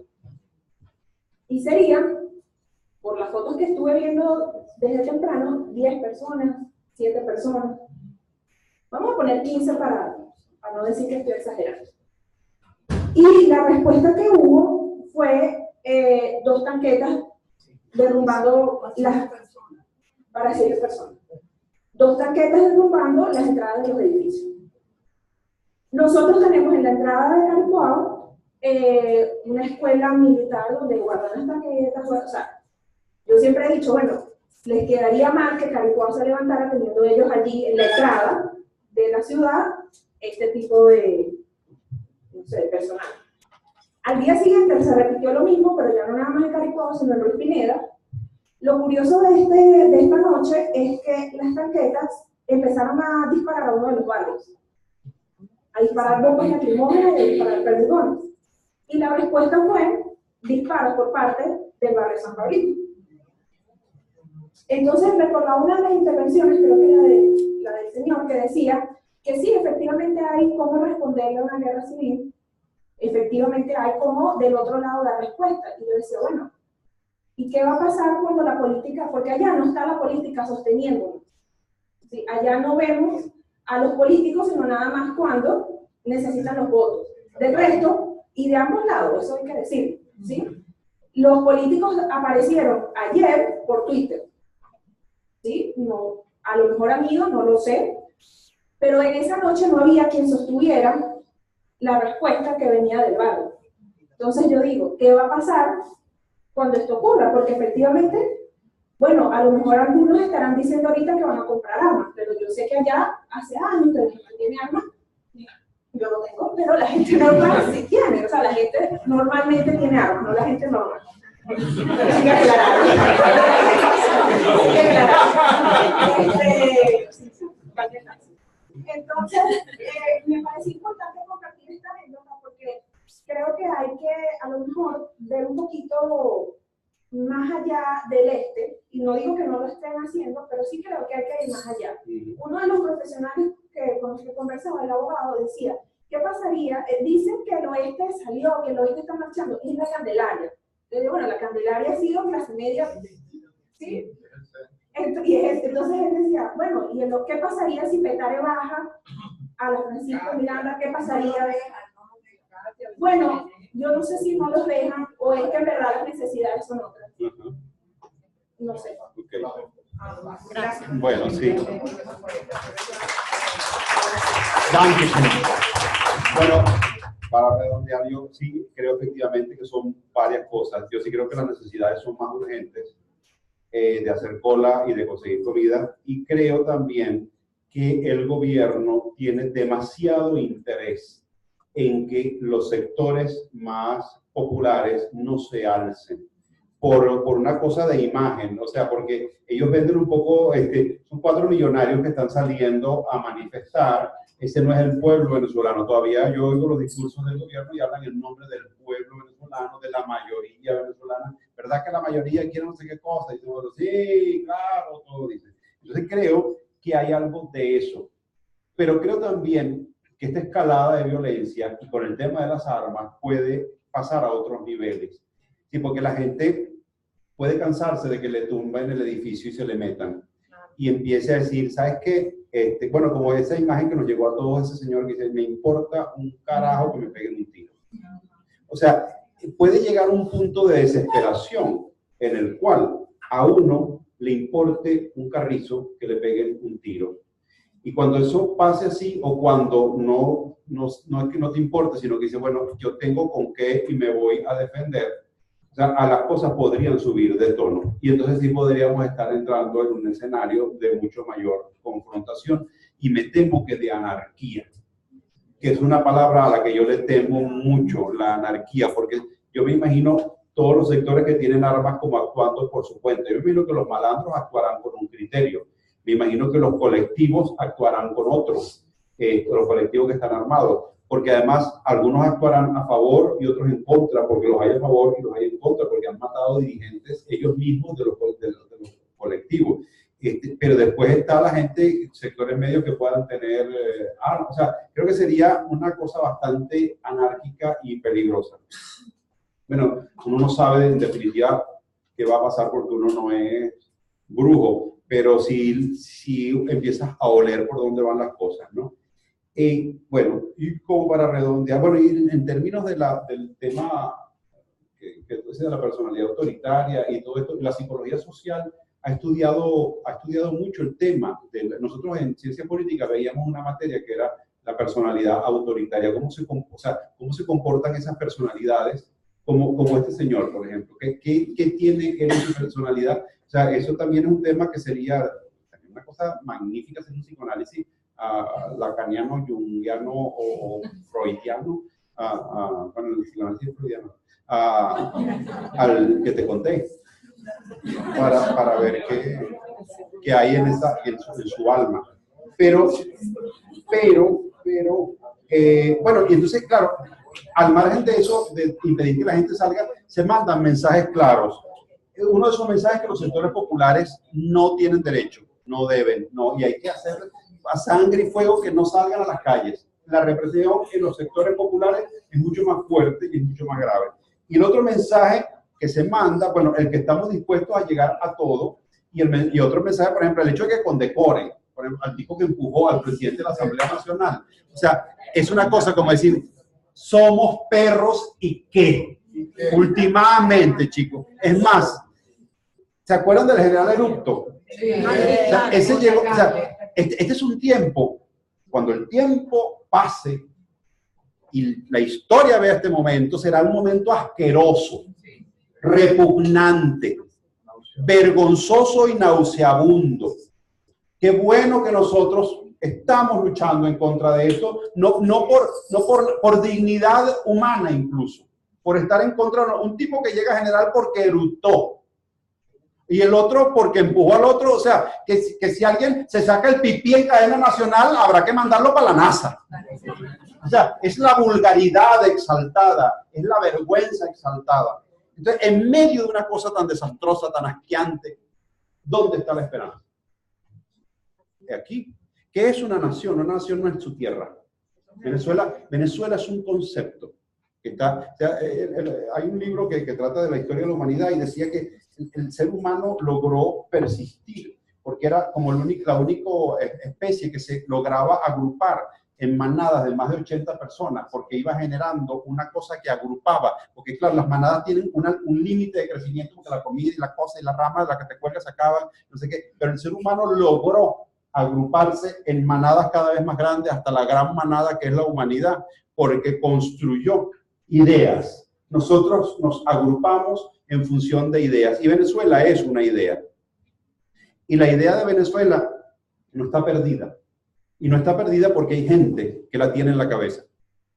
Y serían, por las fotos que estuve viendo desde temprano, 10 personas, 7 personas. Vamos a poner 15 para no decir que estoy exagerando. Y la respuesta que hubo fue 2 tanquetas derrumbando para 7 personas. 2 tanquetas derrumbando las entradas de los edificios. Nosotros tenemos en la entrada de Caricuao una escuela militar donde guardan las tanquetas, o sea, yo siempre he dicho, bueno, les quedaría mal que Caricuao se levantara teniendo ellos allí en la entrada de la ciudad este tipo de, no sé, de personal. Al día siguiente se repitió lo mismo, pero ya no nada más en Caricuao, sino en Ruiz Pineda. Lo curioso de esta noche es que las tanquetas empezaron a disparar a uno de los barrios, a disparar bombas lacrimógenas y a disparar perdigones. Y la respuesta fue disparos por parte del barrio San Pablito. Entonces recordaba una de las intervenciones, creo que era la del señor, que decía que sí, efectivamente hay cómo responderle a una guerra civil, efectivamente hay cómo del otro lado dar respuesta. Y yo decía, bueno, ¿y qué va a pasar cuando la política, porque allá no está la política sosteniéndonos? ¿Sí? Allá no vemos a los políticos, sino nada más cuando necesitan los votos. Del resto, y de ambos lados, eso hay que decir, ¿sí? Los políticos aparecieron ayer por Twitter, ¿sí? No, a lo mejor han ido, no lo sé, pero en esa noche no había quien sostuviera la respuesta que venía del barrio. Entonces yo digo, ¿qué va a pasar cuando esto ocurra? Porque efectivamente, bueno, a lo mejor algunos estarán diciendo ahorita que van a comprar armas, pero yo sé que allá hace años que la gente tiene armas. Yo no tengo, pero la gente normal sí tiene. O sea, la gente normalmente tiene armas, no la gente normal. Hay que aclarar. Entonces, me parece importante compartir esta anécdota porque creo que hay que, a lo mejor, ver un poquito más allá del y no digo que no lo estén haciendo, pero sí creo que hay que ir más allá. Uno de los profesionales con los que conversaba, el abogado, decía, ¿qué pasaría? Dicen que el oeste salió, que el oeste está marchando, y es la Candelaria. Yo digo, bueno, la Candelaria ha sido clase media, ¿sí? Entonces él decía, bueno, ¿y qué pasaría si Petare baja a la Francisco Miranda? ¿Qué pasaría? Bueno, yo no sé si no los dejan o es que en verdad las necesidades son otras. No sé. Okay. Gracias. Bueno, sí. Bueno, para redondear, yo sí creo efectivamente que son varias cosas. Yo sí creo que las necesidades son más urgentes de hacer cola y de conseguir comida. Y creo también que el gobierno tiene demasiado interés en que los sectores más populares no se alcen por una cosa de imagen, o sea, porque ellos venden un poco, son 4 millonarios que están saliendo a manifestar, ese no es el pueblo venezolano. Todavía yo oigo los discursos del gobierno y hablan en nombre del pueblo venezolano, de la mayoría venezolana, ¿verdad que la mayoría quiere no sé qué cosa? Y todo, sí, claro, todo dice. Entonces creo que hay algo de eso, pero creo también que esta escalada de violencia y con el tema de las armas puede pasar a otros niveles. Sí, porque la gente puede cansarse de que le tumben el edificio y se le metan. Y empiece a decir, ¿sabes qué? Bueno, como esa imagen que nos llegó a todos, ese señor que dice, me importa un carajo que me peguen un tiro. O sea, puede llegar a un punto de desesperación en el cual a uno le importe un carrizo que le peguen un tiro. Y cuando eso pase así, o cuando no es que no te importe, sino que dice, bueno, yo tengo con qué y me voy a defender, o sea, a las cosas podrían subir de tono. Y entonces sí podríamos estar entrando en un escenario de mucho mayor confrontación. Y me temo que de anarquía, que es una palabra a la que yo le temo mucho, la anarquía, porque yo me imagino todos los sectores que tienen armas como actuando por su cuenta. Yo me imagino que los malandros actuarán con un criterio. Me imagino que los colectivos actuarán con otros, los colectivos que están armados, porque además algunos actuarán a favor y otros en contra, porque los hay a favor y los hay en contra, porque han matado dirigentes ellos mismos de los colectivos. Pero después está la gente, sectores medios que puedan tener armas. O sea, creo que sería una cosa bastante anárquica y peligrosa. Bueno, uno no sabe en definitiva qué va a pasar porque uno no es brujo, pero si empiezas a oler por dónde van las cosas, ¿no? Bueno, y como para redondear, bueno, y en términos del tema que de la personalidad autoritaria y todo esto, la psicología social ha estudiado mucho el tema. Nosotros en ciencia política veíamos una materia que era la personalidad autoritaria, cómo se comportan esas personalidades, como este señor, por ejemplo. ¿Qué tiene él en su personalidad? O sea, eso también es un tema que sería una cosa magnífica, hacer un psicoanálisis lacaniano, jungiano o freudiano, bueno, el psicoanálisis freudiano, al que te conté, para ver qué hay en su alma. Pero, bueno, y entonces, claro, al margen de eso, de impedir que la gente salga, se mandan mensajes claros. Uno de esos mensajes que los sectores populares no tienen derecho, no deben, no, y hay que hacer a sangre y fuego que no salgan a las calles. La represión en los sectores populares es mucho más fuerte y es mucho más grave. Y el otro mensaje que se manda, bueno, el que estamos dispuestos a llegar a todo, y otro mensaje, por ejemplo, el hecho de que condecoren, por ejemplo, al tipo que empujó al presidente de la Asamblea Nacional. O sea, es una cosa como decir, somos perros y qué. Últimamente, chicos. Es más, ¿se acuerdan del general Erupto? Sí. O sea, ese llegó, o sea, este es un tiempo, cuando el tiempo pase y la historia vea este momento, será un momento asqueroso, repugnante, vergonzoso y nauseabundo. Qué bueno que nosotros estamos luchando en contra de esto, no por dignidad humana incluso, por estar en contra de un tipo que llega a general porque eructó, y el otro porque empujó al otro. O sea, que si alguien se saca el pipí en cadena nacional, habrá que mandarlo para la NASA. O sea, es la vulgaridad exaltada, es la vergüenza exaltada. Entonces, en medio de una cosa tan desastrosa, tan asqueante, ¿dónde está la esperanza? Aquí. ¿Qué es una nación? Una nación no es su tierra. Venezuela es un concepto. Hay un libro que trata de la historia de la humanidad y decía que el ser humano logró persistir porque era como la única especie que se lograba agrupar en manadas de más de 80 personas, porque iba generando una cosa que agrupaba, porque claro, las manadas tienen un límite de crecimiento, porque la comida y la cosa y la rama de la que te cuelgas se acaban, no sé qué, pero el ser humano logró agruparse en manadas cada vez más grandes, hasta la gran manada que es la humanidad, porque construyó ideas. Nosotros nos agrupamos en función de ideas, y Venezuela es una idea. Y la idea de Venezuela no está perdida. Y no está perdida porque hay gente que la tiene en la cabeza.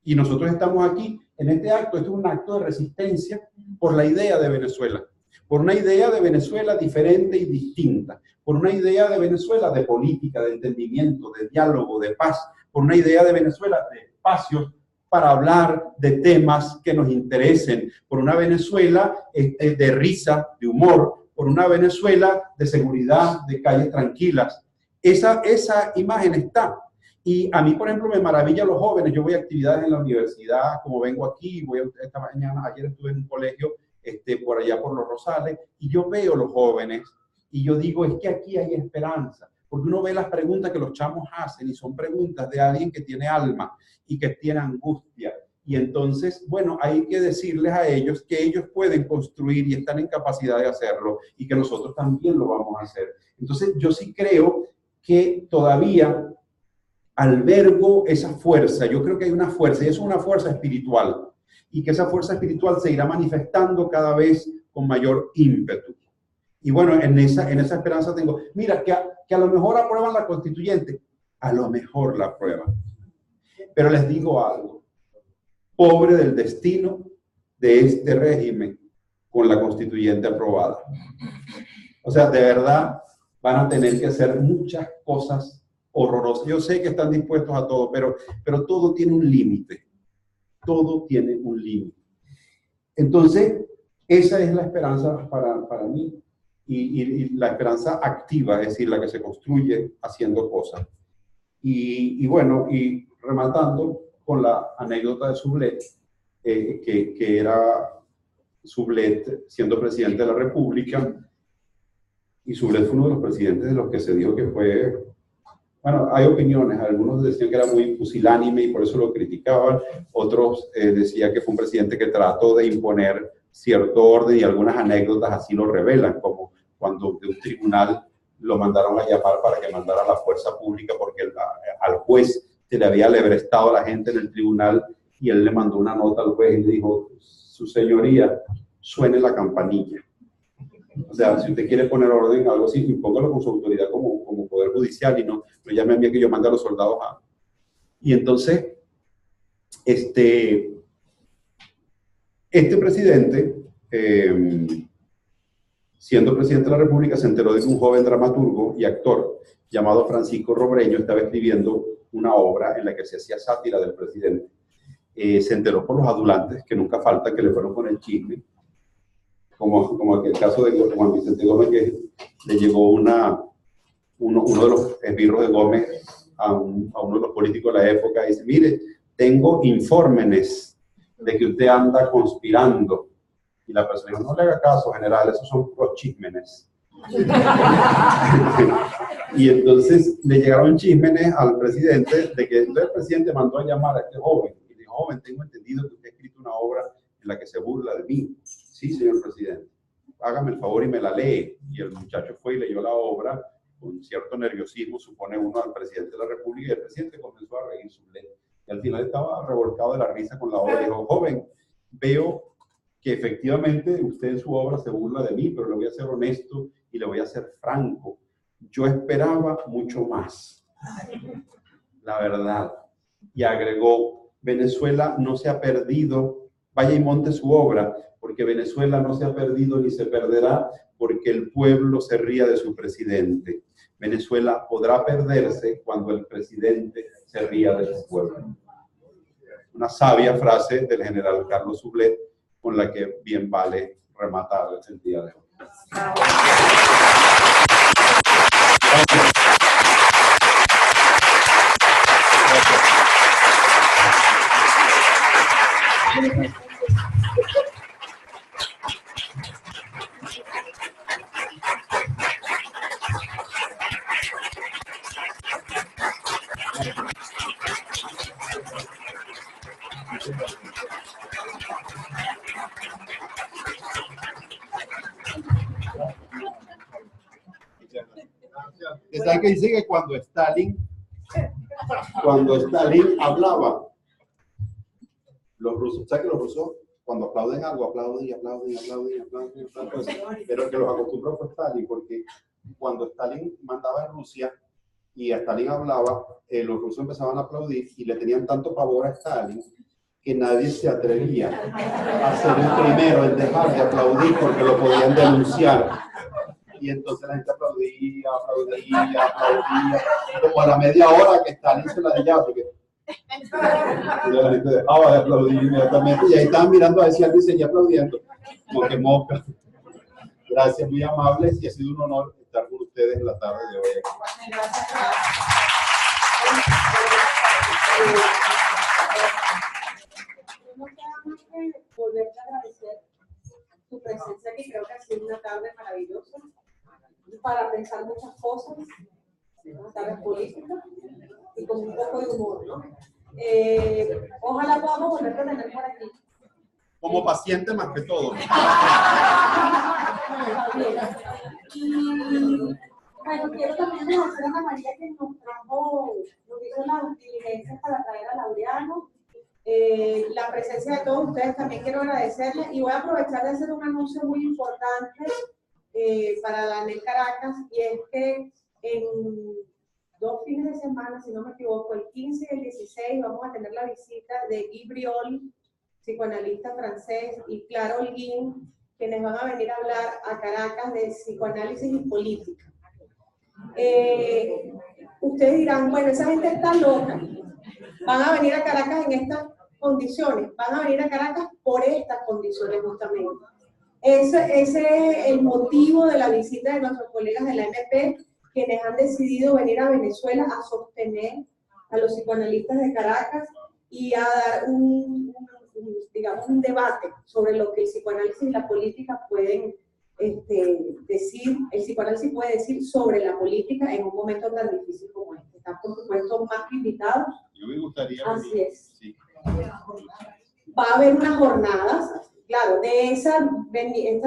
Y nosotros estamos aquí en este acto. Esto es un acto de resistencia por la idea de Venezuela. Por una idea de Venezuela diferente y distinta. Por una idea de Venezuela de política, de entendimiento, de diálogo, de paz. Por una idea de Venezuela de espacios para hablar de temas que nos interesen. Por una Venezuela de risa, de humor. Por una Venezuela de seguridad, de calles tranquilas. Esa imagen está. Y a mí, por ejemplo, me maravilla los jóvenes. Yo voy a actividades en la universidad, como vengo aquí, esta mañana, ayer estuve en un colegio por allá por Los Rosales, y yo veo los jóvenes y yo digo, es que aquí hay esperanza. Porque uno ve las preguntas que los chamos hacen y son preguntas de alguien que tiene alma y que tiene angustia. Y entonces, bueno, hay que decirles a ellos que ellos pueden construir y están en capacidad de hacerlo y que nosotros también lo vamos a hacer. Entonces, yo sí creo que todavía albergo esa fuerza. Yo creo que hay una fuerza, y eso es una fuerza espiritual, y que esa fuerza espiritual se irá manifestando cada vez con mayor ímpetu. Y bueno, en esa esperanza tengo, mira, que a lo mejor aprueban la constituyente, a lo mejor la aprueban. Pero les digo algo, pobre del destino de este régimen con la constituyente aprobada. O sea, de verdad, van a tener que hacer muchas cosas horrorosas. Yo sé que están dispuestos a todo, pero todo tiene un límite. Todo tiene un límite. Entonces, esa es la esperanza para mí. Y la esperanza activa, es decir, la que se construye haciendo cosas. Y bueno, y rematando con la anécdota de Sublet, que era Sublet siendo presidente de la República, y Sublet fue uno de los presidentes de los que se dijo que fue, bueno, hay opiniones, algunos decían que era muy pusilánime y por eso lo criticaban, otros decían que fue un presidente que trató de imponer cierto orden, y algunas anécdotas así lo revelan, como cuando de un tribunal lo mandaron a llamar para que mandara a la fuerza pública porque al juez se le había alebrestado a la gente en el tribunal, y él le mandó una nota al juez y le dijo, su señoría, suene la campanilla. O sea, si usted quiere poner orden, algo así, impóngalo con su autoridad como poder judicial y no llame a mí que yo mande a los soldados a... Y entonces, este presidente, siendo presidente de la República, se enteró de que un joven dramaturgo y actor llamado Francisco Robreño estaba escribiendo una obra en la que se hacía sátira del presidente. Se enteró por los adulantes, que nunca falta, que le fueron con el chisme, como aquel caso de Juan Vicente Gómez, que le llegó uno de los esbirros de Gómez a uno de los políticos de la época y dice: mire, tengo informes de que usted anda conspirando. Y la persona dijo: no le haga caso, general, esos son puros chismenes. Y entonces le llegaron chismenes al presidente de que entonces el presidente mandó a llamar a este joven y dijo: joven, tengo entendido que usted ha escrito una obra en la que se burla de mí. Sí, señor presidente, hágame el favor y me la lee. Y el muchacho fue y leyó la obra con cierto nerviosismo, supone uno, al presidente de la República, y el presidente comenzó a reír su ley. Y al final estaba revolcado de la risa con la obra y dijo: joven, veo que efectivamente usted en su obra se burla de mí, pero le voy a ser honesto y le voy a ser franco. Yo esperaba mucho más, la verdad. Y agregó: Venezuela no se ha perdido, vaya y monte su obra, porque Venezuela no se ha perdido ni se perderá porque el pueblo se ría de su presidente. Venezuela podrá perderse cuando el presidente se ría de su pueblo. Una sabia frase del general Carlos Sublet, con la que bien vale rematar el día de hoy. ¿Sabe que dice que cuando Stalin hablaba, los rusos, ¿sabe que los rusos cuando aplauden algo, aplauden, pero que los acostumbró fue Stalin, porque cuando Stalin mandaba en Rusia y a Stalin hablaba, los rusos empezaban a aplaudir y le tenían tanto pavor a Stalin que nadie se atrevía a ser el primero en dejar de aplaudir porque lo podían denunciar. Y entonces la gente aplaudía. Y como a la media hora que Stalin se la dejaba, porque y la gente dejaba de aplaudir inmediatamente. Y ahí estaban mirando a ver si alguien seguía aplaudiendo, como que mosca. Gracias, muy amables, y ha sido un honor estar con ustedes en la tarde de hoy. No queda más que volverte a agradecer tu presencia aquí. Creo que ha sido una tarde maravillosa para pensar muchas cosas, una tarde política y con un poco de humor, ¿no? Ojalá podamos volverte a tener por aquí. Como paciente más que todo. Bueno, quiero también agradecer a Ana María que nos hizo las diligencias para traer a Laureano. La presencia de todos ustedes también quiero agradecerles y voy a aprovechar de hacer un anuncio muy importante para la ANEL Caracas, y es que en 2 fines de semana, si no me equivoco, el 15 y el 16 vamos a tener la visita de Guy Briol, psicoanalista francés, y Clara Holguín, quienes van a venir a hablar a Caracas de psicoanálisis y política. Ustedes dirán, bueno, esa gente está loca, van a venir a Caracas en estas condiciones, van a venir a Caracas por estas condiciones justamente. Ese es el motivo de la visita de nuestros colegas de la MP, quienes han decidido venir a Venezuela a sostener a los psicoanalistas de Caracas y a dar digamos, un debate sobre lo que el psicoanálisis y la política pueden decir, el psicoanálisis puede decir sobre la política en un momento tan difícil como este. Están, por supuesto, más que invitados. Yo me gustaría Así venir. es. Sí. Va a haber unas jornadas, claro, de esta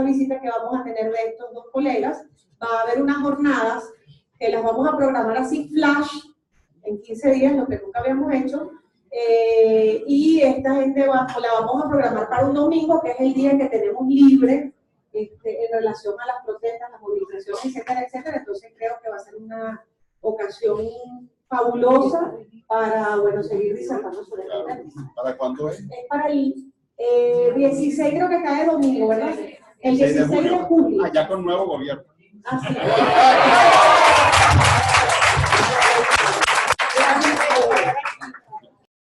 visita que vamos a tener de estos 2 colegas, va a haber unas jornadas que las vamos a programar así flash, en 15 días, lo que nunca habíamos hecho, y esta gente la vamos a programar para un domingo, que es el día que tenemos libre en relación a las protestas, las movilizaciones, etcétera, etcétera. Entonces creo que va a ser una ocasión fabulosa para, bueno, seguir disertando sobre este tema. ¿Para cuándo es? Es para el 16, creo que cae domingo, ¿verdad? El 16 de julio. Allá con nuevo gobierno. Así es.